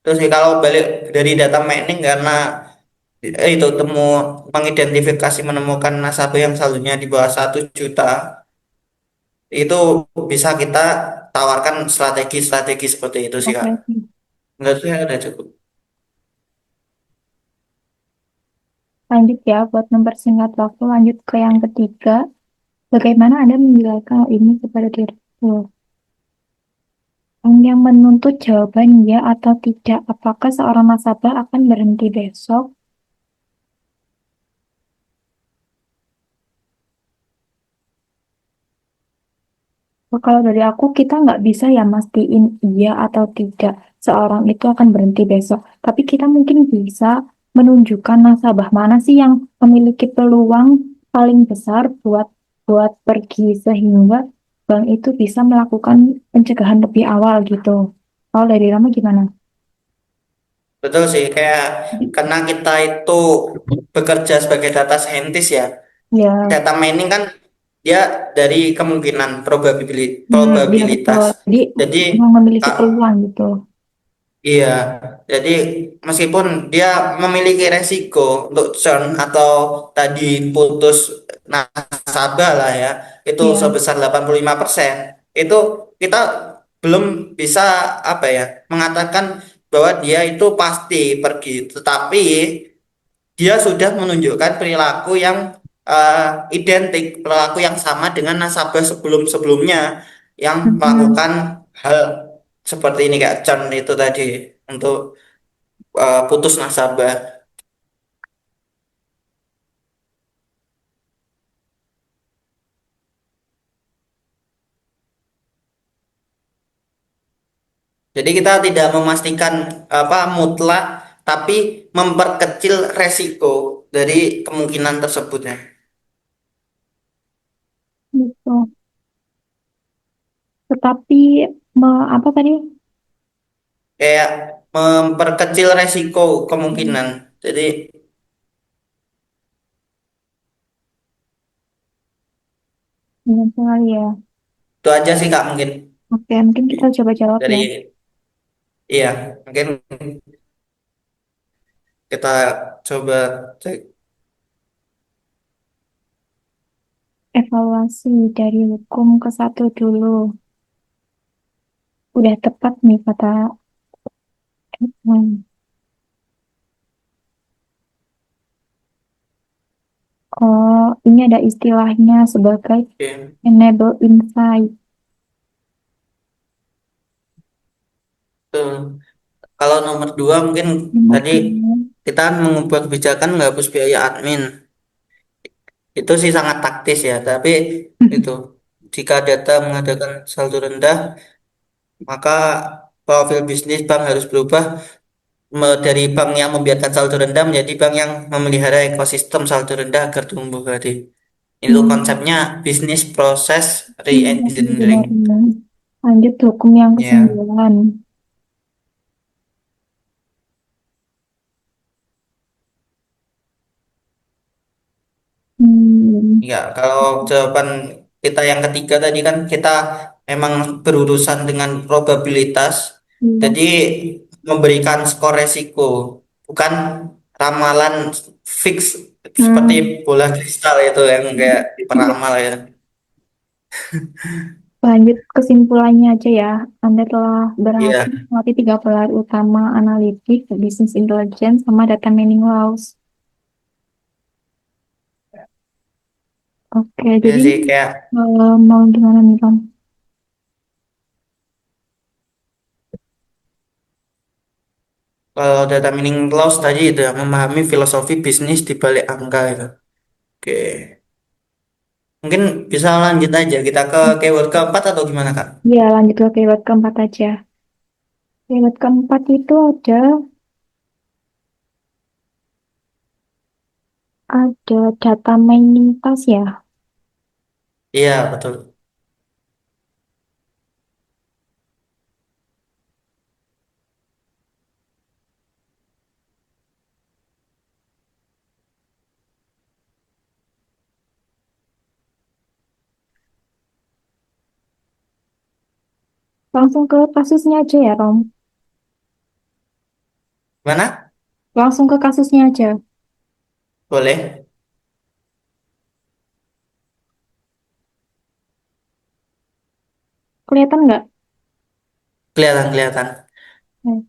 terus sih kalau balik dari data mining karena itu temu mengidentifikasi menemukan nasabah yang saldonya di bawah 1 juta itu bisa kita tawarkan strategi-strategi seperti itu sih Kak. Oke, sih. Menurut saya udah cukup. Lanjut ya buat mempersingkat waktu. Lanjut ke yang ketiga. Bagaimana Anda menjelaskan hal ini kepada direktur? Bank yang menuntut jawaban ya atau tidak. Apakah seorang nasabah akan berhenti besok? Kalau dari aku, kita nggak bisa ya mastiin iya atau tidak seorang itu akan berhenti besok. Tapi kita mungkin bisa menunjukkan nasabah mana sih yang memiliki peluang paling besar buat buat pergi sehingga bank itu bisa melakukan pencegahan lebih awal gitu. Kalau dari Rama gimana? Betul sih, kayak karena kita itu bekerja sebagai data scientist ya. Ya, Data mining kan dia dari kemungkinan dia betul. probabilitas. Jadi Jadi memang memiliki Kak, peluang gitu. iya, jadi meskipun dia memiliki resiko untuk churn atau tadi putus nasabah lah ya, itu Ya, sebesar 85%, itu kita belum bisa apa ya, mengatakan bahwa dia itu pasti pergi, tetapi dia sudah menunjukkan perilaku yang identik, perilaku yang sama dengan nasabah sebelum-sebelumnya yang mm-mm. melakukan hal seperti ini kayak churn itu tadi untuk putus nasabah. Jadi kita tidak memastikan apa mutlak, tapi memperkecil resiko dari kemungkinan tersebut ya. Gitu. Tetapi apa tadi? Kayak memperkecil resiko kemungkinan. Jadi Benar sekali ya. itu aja sih Kak mungkin Oke, mungkin kita coba jawab ya. dari iya mungkin kita coba cek. Evaluasi dari hukum ke satu dulu. Udah tepat nih kata Edman. Oh, ini ada istilahnya sebagai Oke. enable insight. Tuh. Kalau nomor dua mungkin Nomor tadi dua. kita mengubah kebijakan menghapus biaya admin. Itu sih sangat taktis ya, tapi itu jika data mengadakan saldo rendah, maka profil bisnis bank harus berubah dari bank yang membiarkan saldo rendah menjadi bank yang memelihara ekosistem saldo rendah agar tumbuh tadi. Itu Hmm, konsepnya bisnis proses iya, re-engineering. benar ini. Lanjut hukum yang Ya, kesembilan. Hmm, ya kalau jawaban kita yang ketiga tadi kan kita emang berurusan dengan probabilitas, iya. jadi memberikan skor resiko, bukan ramalan fix seperti Hmm, bola kristal itu yang kayak diperamal ya. lanjut kesimpulannya aja ya. Anda telah Iya, berhasil melatih tiga pilar utama analitik, business intelligence, sama data mining laws. Oke, ya jadi sih kayak mau gimana nih, Tom? kalau data mining loss tadi itu ya, memahami filosofi bisnis di balik angka itu. Oke, mungkin bisa lanjut aja kita ke keyword keempat atau gimana Kak? Ya, lanjut ke keyword keempat aja. Keyword keempat itu ada data mining task ya. Iya betul. Langsung ke kasusnya aja ya, Rom. Mana? Langsung ke kasusnya aja. Boleh. Kelihatan nggak? Kelihatan, kelihatan. Hmm.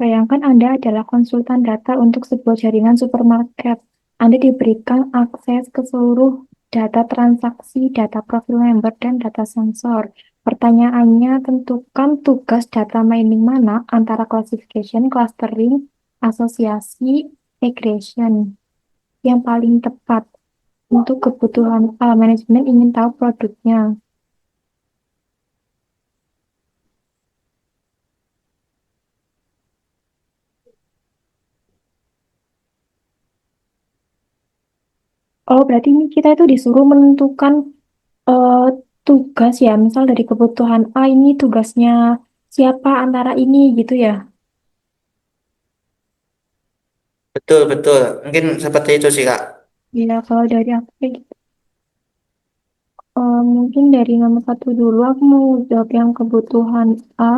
Bayangkan Anda adalah konsultan data untuk sebuah jaringan supermarket. Anda diberikan akses ke seluruh data transaksi, data profil member, dan data sensor. Pertanyaannya, tentukan tugas data mining mana antara classification, clustering, asosiasi, aggregation yang paling tepat untuk kebutuhan manajemen ingin tahu produknya. Oh, berarti ini kita itu disuruh menentukan eh, tugas ya. Misal dari kebutuhan A ini tugasnya siapa antara ini gitu ya. Betul, betul. Mungkin seperti itu sih, Kak. Ya, kalau dari aku kayak gitu. Mungkin dari nomor satu dulu aku mau jawab yang kebutuhan A.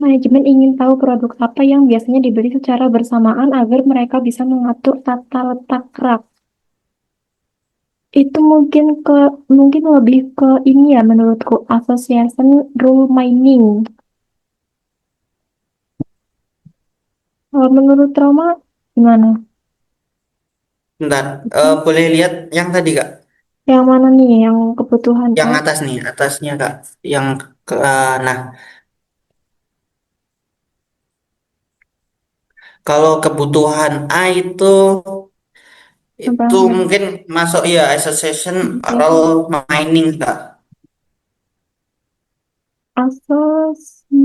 Manajemen ingin tahu produk apa yang biasanya dibeli secara bersamaan agar mereka bisa mengatur tata letak rak. Itu mungkin lebih ke ini ya menurutku association rule mining. Kalau menurut Trauma gimana? Bentar, boleh lihat yang tadi, Kak? Yang mana nih yang kebutuhan Yang A atas nih, atasnya, Kak. Yang nah, kalau kebutuhan A itu apa yang mungkin masuk ya association association role mining, Kak. asosiasi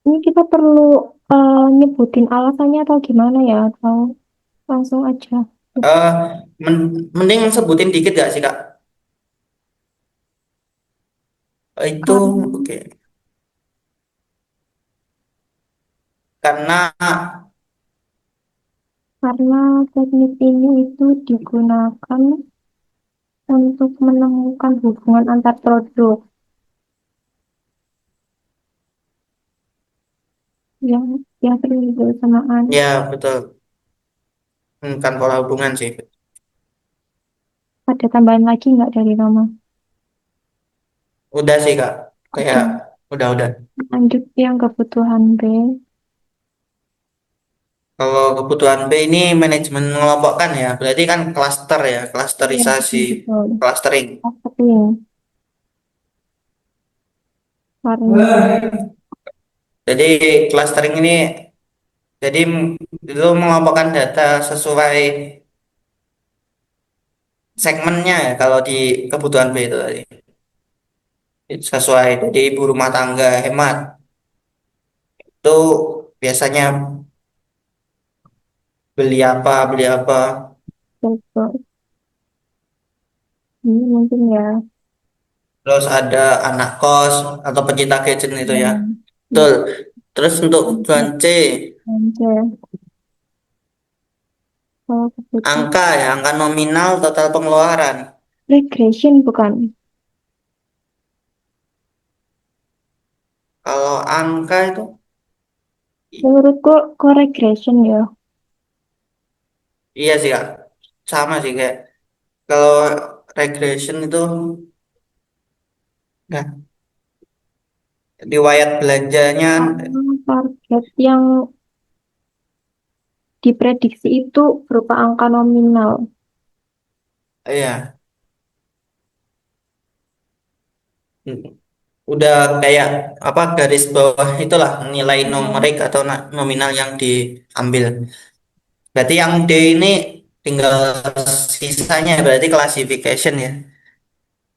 ini kita perlu nyebutin alasannya atau gimana ya atau langsung aja. Eh, mending sebutin dikit gak sih, Kak? Itu Karena, oke. Karena karena teknik ini itu digunakan untuk menemukan hubungan antar produk yang terjadi bersamaan. ya betul, kan pola hubungan sih. Ada tambahan lagi nggak dari Rama? Udah sih, Kak. Kayak Oke, udah. lanjut yang kebutuhan B. Kalau kebutuhan B ini manajemen mengelompokkan ya, berarti kan klaster ya, Iya, klasterisasi, betul. clustering. Marketing. Karena Jadi clustering ini jadi itu mengelompokkan data sesuai segmennya ya kalau di kebutuhan B itu tadi. Sesuai jadi ibu rumah tangga hemat itu biasanya beli apa. betul. Ini mungkin ya. Terus ada anak kos atau pencinta gadget itu ya. Yang Betul. Terus untuk kebutuhan C, belanja. Kalau kebutuhan angka ya, angka nominal total pengeluaran. regression bukan? Kalau angka itu Menurutku regression ya. iya sih, Kak. Sama sih kayak kalau regression itu nah, riwayat belanjanya Target yang diprediksi itu berupa angka nominal. iya. Udah kayak apa garis bawah itulah nilai Hmm. numerik atau nominal yang diambil. Berarti yang D ini tinggal sisanya berarti classification ya.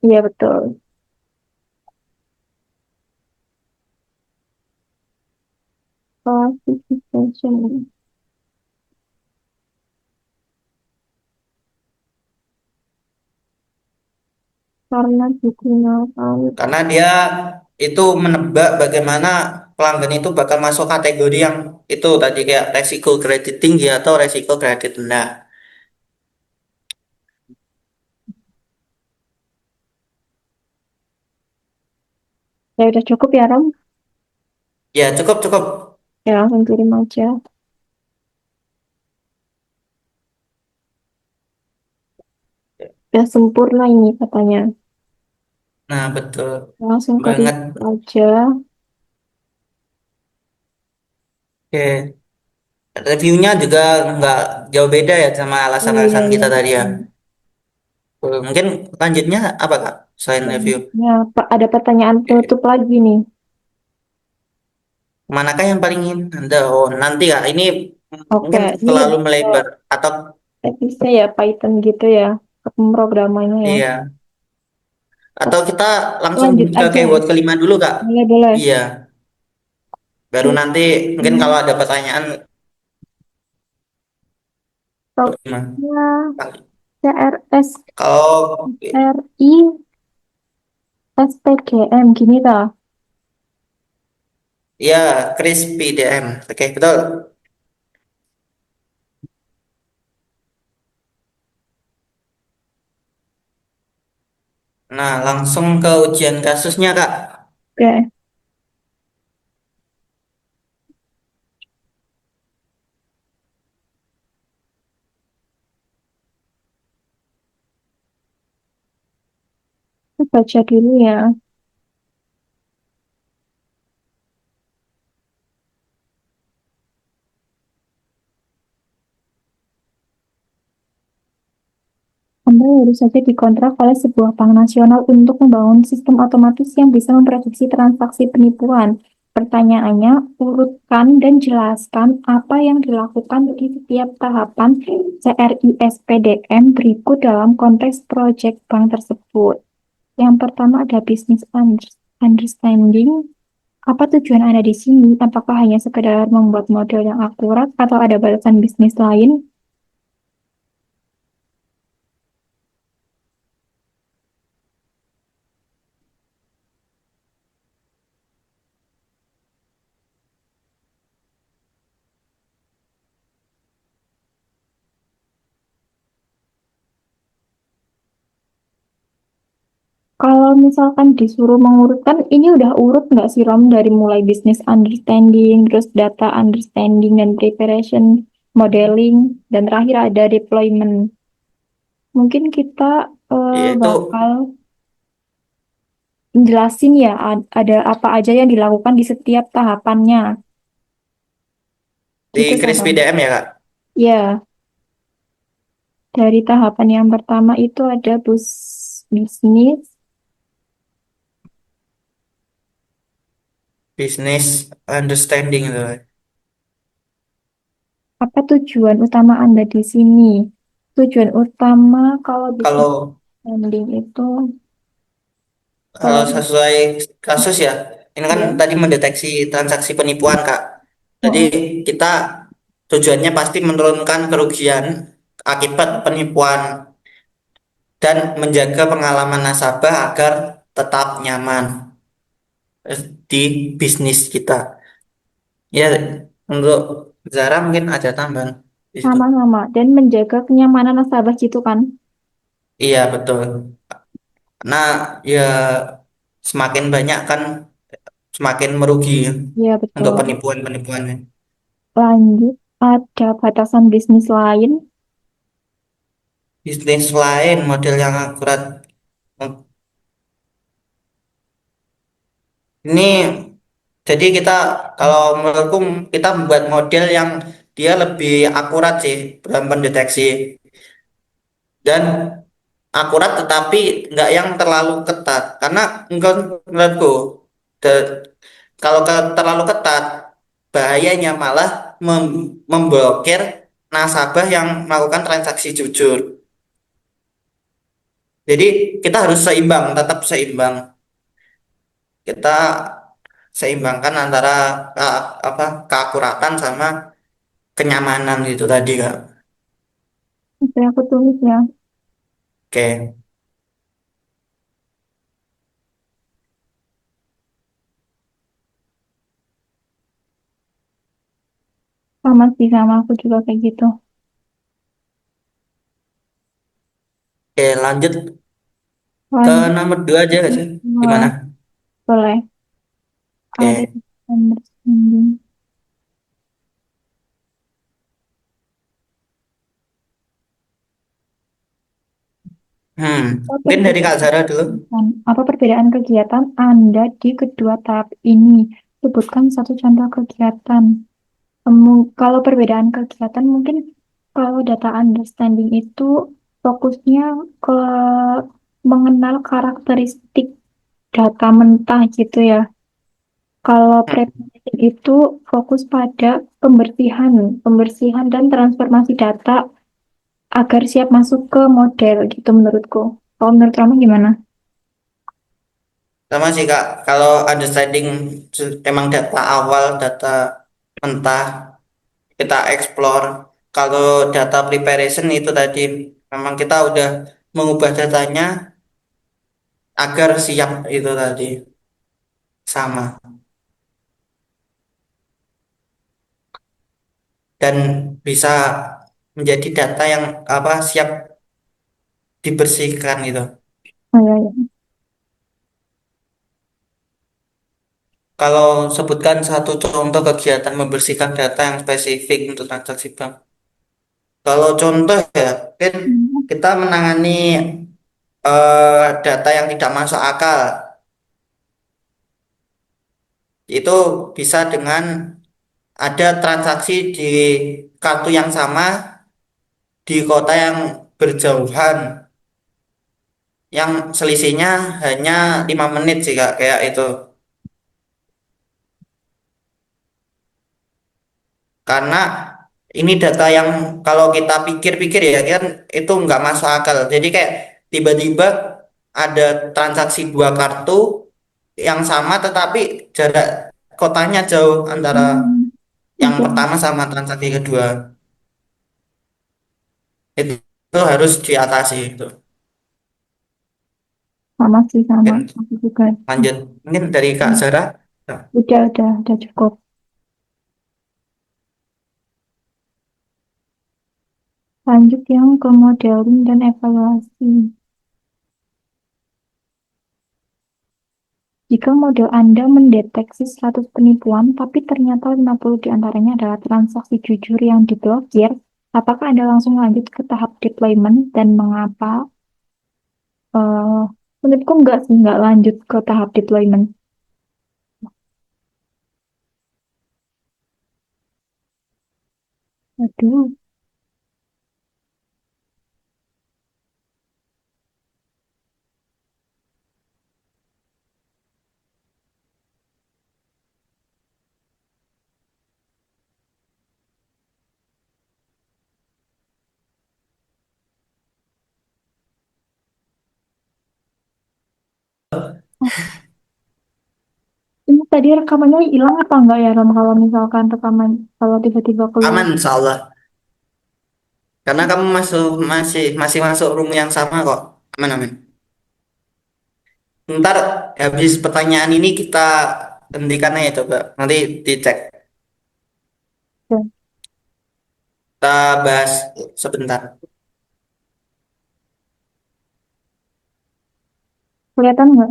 Iya betul. Classification. Karena digunakan Karena dia itu menebak bagaimana pelanggan itu bakal masuk kategori yang itu tadi kayak resiko kredit tinggi atau resiko kredit rendah. ya udah cukup ya Ram. Ya cukup cukup. Ya langsung kirim aja. Udah sempurna ini katanya. Nah betul Langsung ke banget. review aja. Oke. Reviewnya juga nggak jauh beda ya sama Oh iya alasan-alasan iya. kita tadi ya. Hmm. Mungkin lanjutnya apa, Kak? Selain review. Selanjutnya, Pak, ada pertanyaan penutup lagi nih. Manakah yang paling ingin Anda? Oh, nanti Kak. Ini Oke, mungkin ini terlalu lebih ke melebar atau teknisnya ya Python gitu ya, ke pemrogramannya ya. iya. Atau kita langsung Lanjut ke aja. keyword kelima dulu, Kak. Boleh boleh. Iya. Baru nanti mungkin kalau ada pertanyaan gimana? Topiknya CRS Kalau RI SPGM gini toh. ya Kris PDM, oke betul. Nah langsung ke ujian kasusnya Kak. Oke, aku baca dulu ya. Anda baru saja dikontrak oleh sebuah bank nasional untuk membangun sistem otomatis yang bisa memprediksi transaksi penipuan. Pertanyaannya, urutkan dan jelaskan apa yang dilakukan di setiap tahapan CRISPDM berikut dalam konteks proyek bank tersebut. Yang pertama ada business understanding. Apa tujuan Anda di sini? Apakah hanya sekedar membuat model yang akurat atau ada batasan bisnis lain? Kalau misalkan disuruh mengurutkan, ini udah urut nggak sih Rom dari mulai business understanding, terus data understanding dan preparation, modeling, dan terakhir ada deployment. Mungkin kita Yaitu bakal jelasin ya ada apa aja yang dilakukan di setiap tahapannya. di Gitu Kris sama. PDM ya Kak. Ya, dari tahapan yang pertama itu ada bisnis, Business understanding itu. apa tujuan utama Anda di sini? Tujuan utama kalau bisnis Kalau lending itu kalau kalau sesuai kasus ya, ini kan ya, tadi mendeteksi transaksi penipuan Kak. Jadi oh, kita tujuannya pasti menurunkan kerugian akibat penipuan dan menjaga pengalaman nasabah agar tetap nyaman di bisnis kita. Ya, untuk Zara mungkin ada tambahan di situ. sama-sama dan menjaga kenyamanan nasabah gitu kan? Iya, betul. Nah, ya semakin banyak kan semakin merugi ya Ya untuk betul. penipuan-penipuannya. Lanjut, ada batasan bisnis lain. Bisnis lain model yang akurat. Ini jadi kita kalau menurutku kita membuat model yang dia lebih akurat sih dalam pendeteksi dan akurat tetapi nggak yang terlalu ketat karena enggak menurutku de- kalau terlalu ketat bahayanya malah memblokir nasabah yang melakukan transaksi jujur. Jadi kita harus seimbang, tetap seimbang. Kita seimbangkan antara apa keakuratan sama kenyamanan gitu tadi Kak. Oke, aku tulis ya. Oke. Sama sih sama aku juga kayak gitu. Oke, lanjut ke Lanjut, nomor dua aja gak sih? Gimana? boleh. Ada Oke. understanding. Apa Mungkin dari Kak Zara dulu. apa perbedaan kegiatan Anda di kedua tahap ini? Sebutkan satu contoh kegiatan. Kalau perbedaan kegiatan mungkin kalau data understanding itu fokusnya ke mengenal karakteristik data mentah gitu ya. Kalau Hmm. preparation itu fokus pada pembersihan, pembersihan dan transformasi data agar siap masuk ke model gitu menurutku. Kalau menurut kamu gimana? Sama sih Kak, kalau understanding emang data awal, data mentah, kita explore. Kalau data preparation itu tadi, memang kita udah mengubah datanya agar siap itu tadi, sama. Dan bisa menjadi data yang apa siap dibersihkan gitu. Oh, ya, ya. Kalau sebutkan satu contoh kegiatan membersihkan data yang spesifik untuk transaksi bank. Kalau contoh ya, mungkin Hmm. kita menangani data yang tidak masuk akal. Itu bisa dengan ada transaksi di kartu yang sama di kota yang berjauhan, yang selisihnya hanya 5 menit sih Kak, kayak itu. Karena ini data yang kalau kita pikir-pikir ya kan itu nggak masuk akal. Jadi kayak tiba-tiba ada transaksi dua kartu yang sama tetapi jarak kotanya jauh antara Hmm. yang Oke, pertama sama transaksi kedua. Itu harus diatasi itu. sama sih sama. Mungkin Aku juga. lanjut. Mungkin dari Kak Hmm. Zara. Nah, Udah cukup. Lanjut yang ke modeling dan evaluasi. Jika model Anda mendeteksi 100 penipuan, tapi ternyata 50 di antaranya adalah transaksi jujur yang diblokir, apakah Anda langsung lanjut ke tahap deployment dan mengapa? Eh, Menurutku enggak sih, enggak lanjut ke tahap deployment. Aduh, ini tadi rekamannya hilang apa enggak ya, Rom? Kalau misalkan rekaman, kalau tiba-tiba keluar. aman insya Allah. Karena kamu masih masuk room yang sama kok. Aman aman. Ntar habis pertanyaan ini kita hentikan aja coba. Nanti dicek. Ya, Kita bahas sebentar. kelihatan nggak?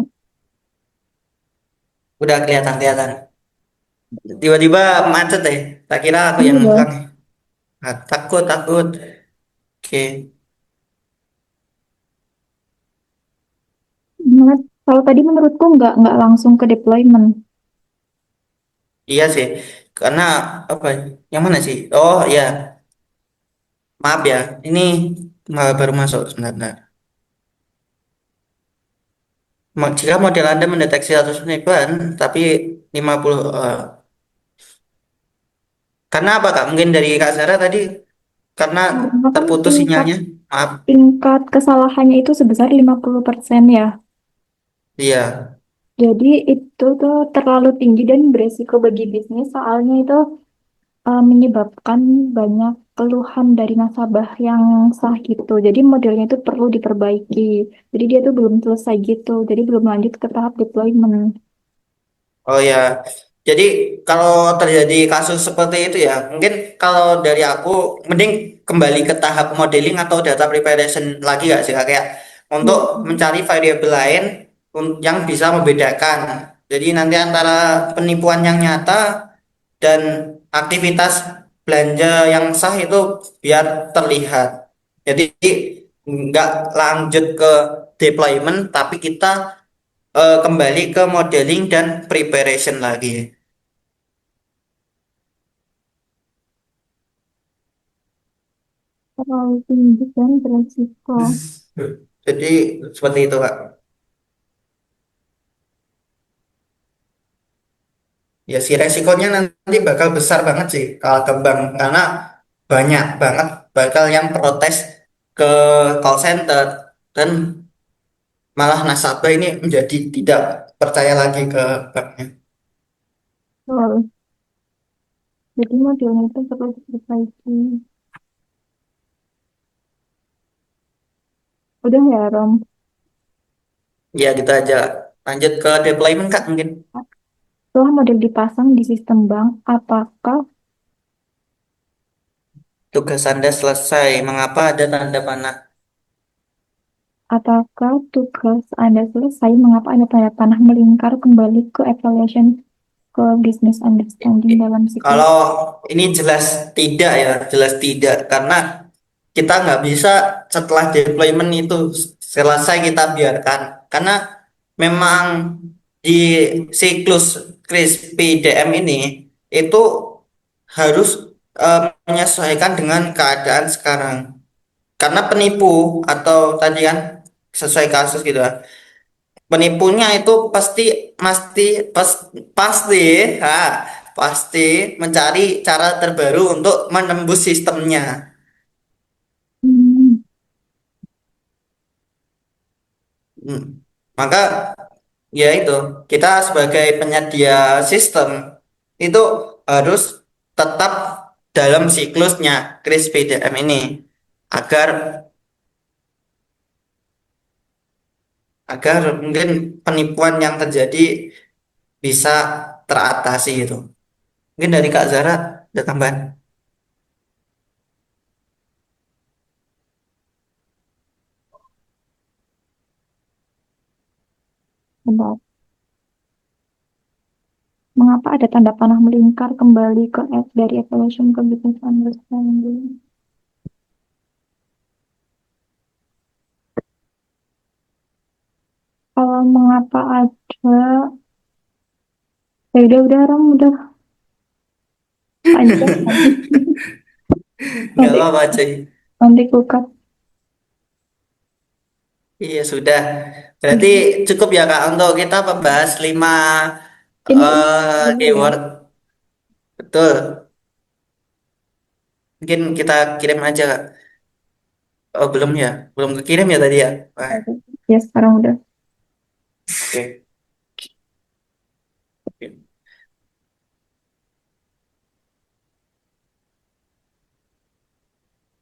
Udah kelihatan-kelihatan. Tiba-tiba macet deh. Tak kira aku yang Iya. ngulang. Ah, takut, takut. Oke. Kalau tadi menurutku nggak langsung ke deployment. Iya sih. Karena apa? Yang mana sih? Oh iya. Maaf ya. Ini baru masuk sebentar. Jika model Anda mendeteksi 100 penipuan, tapi 50 karena apa Kak? Mungkin dari Kak Zara tadi karena Karena kan terputus tingkat sinyalnya. Maaf. tingkat kesalahannya itu sebesar 50% ya. Iya. Jadi itu tuh terlalu tinggi dan beresiko bagi bisnis, soalnya itu menyebabkan banyak keluhan dari nasabah yang sah gitu. Jadi modelnya itu perlu diperbaiki. Jadi dia tuh belum selesai gitu. Jadi belum lanjut ke tahap deployment. Oh ya. Jadi kalau terjadi kasus seperti itu ya, mungkin kalau dari aku mending kembali ke tahap modeling atau data preparation lagi gak sih Kak? Kayak untuk Iya. mencari variabel lain yang bisa membedakan. Jadi nanti antara penipuan yang nyata dan aktivitas belanja yang sah itu biar terlihat. Jadi nggak lanjut ke deployment, tapi kita kembali ke modeling dan preparation lagi. Terlalu tinggi dan beresiko. Jadi seperti itu Kak. Ya si resikonya nanti bakal besar banget sih kalau ke bank karena banyak banget bakal yang protes ke call center dan malah nasabah ini menjadi tidak percaya lagi ke webnya. Betul. Jadi modelnya itu perlu diperbaiki. Udah ya, Rom. Ya gitu aja. Lanjut ke deployment Kak mungkin. Setelah model dipasang di sistem bank, apakah Tugas Anda selesai. Mengapa ada tanda panah? apakah tugas Anda selesai? Mengapa Anda tanda panah melingkar kembali ke evaluation ke business understanding dalam siklus? Kalau ini jelas tidak ya, jelas tidak karena kita nggak bisa setelah deployment itu selesai kita biarkan karena memang di siklus CRISP DM ini itu harus menyesuaikan dengan keadaan sekarang karena penipu atau tadi kan sesuai kasus gitu ya, penipunya itu pasti pasti pasti ha, pasti mencari cara terbaru untuk menembus sistemnya. Hmm, Hmm. Maka ya itu kita sebagai penyedia sistem itu harus tetap dalam siklusnya kris PDM ini agar agar mungkin penipuan yang terjadi bisa teratasi itu. Mungkin dari Kak Zara ada tambahan. benar. Mengapa ada tanda panah melingkar kembali ke dari evaluation ke business understanding? Kalau mengapa ada, ya udah Ram, udah panjang nanti Nggak nanti apa-apa cuy. nanti kukat. Iya sudah. Berarti cukup ya Kak untuk kita membahas 5 Ini udah ya. keyword. Betul. Mungkin kita kirim aja Kak. Oh belum ya. Belum kekirim ya tadi ya. Wah, Ya sekarang udah. oke.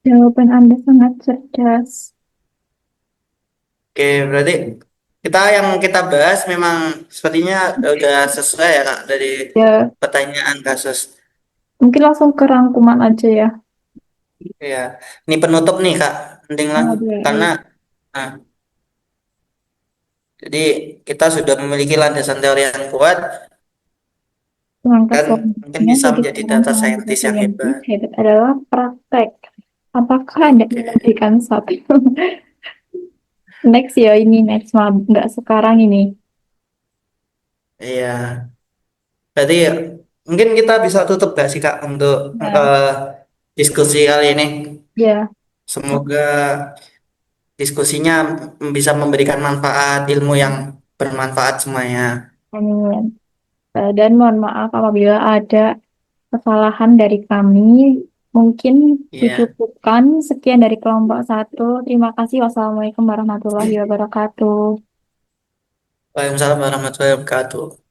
Jawaban Anda sangat cerdas. Oke, berarti yang kita bahas memang sepertinya udah sesuai ya Kak dari Ya, pertanyaan kasus. mungkin langsung ke rangkuman aja ya. Ya, ini penutup nih Kak. Penting lah Oh, ada. karena nah, jadi kita sudah memiliki landasan teori yang kuat Langkah kan mungkin selanjutnya bisa bagi menjadi seorang data pengajar scientist yang saintis hebat. hebat adalah praktek. Apakah Anda ingin Oke, memberikan satu? Next ya, ini next mah nggak sekarang ini. iya. Berarti mungkin kita bisa tutup gak sih Kak untuk Ya, diskusi kali ini. ya, Semoga diskusinya bisa memberikan manfaat ilmu yang bermanfaat semuanya. amin. Dan mohon maaf apabila ada kesalahan dari kami. Mungkin Iya. dicukupkan sekian dari kelompok satu. Terima kasih. Wassalamualaikum warahmatullahi wabarakatuh. Waalaikumsalam warahmatullahi wabarakatuh.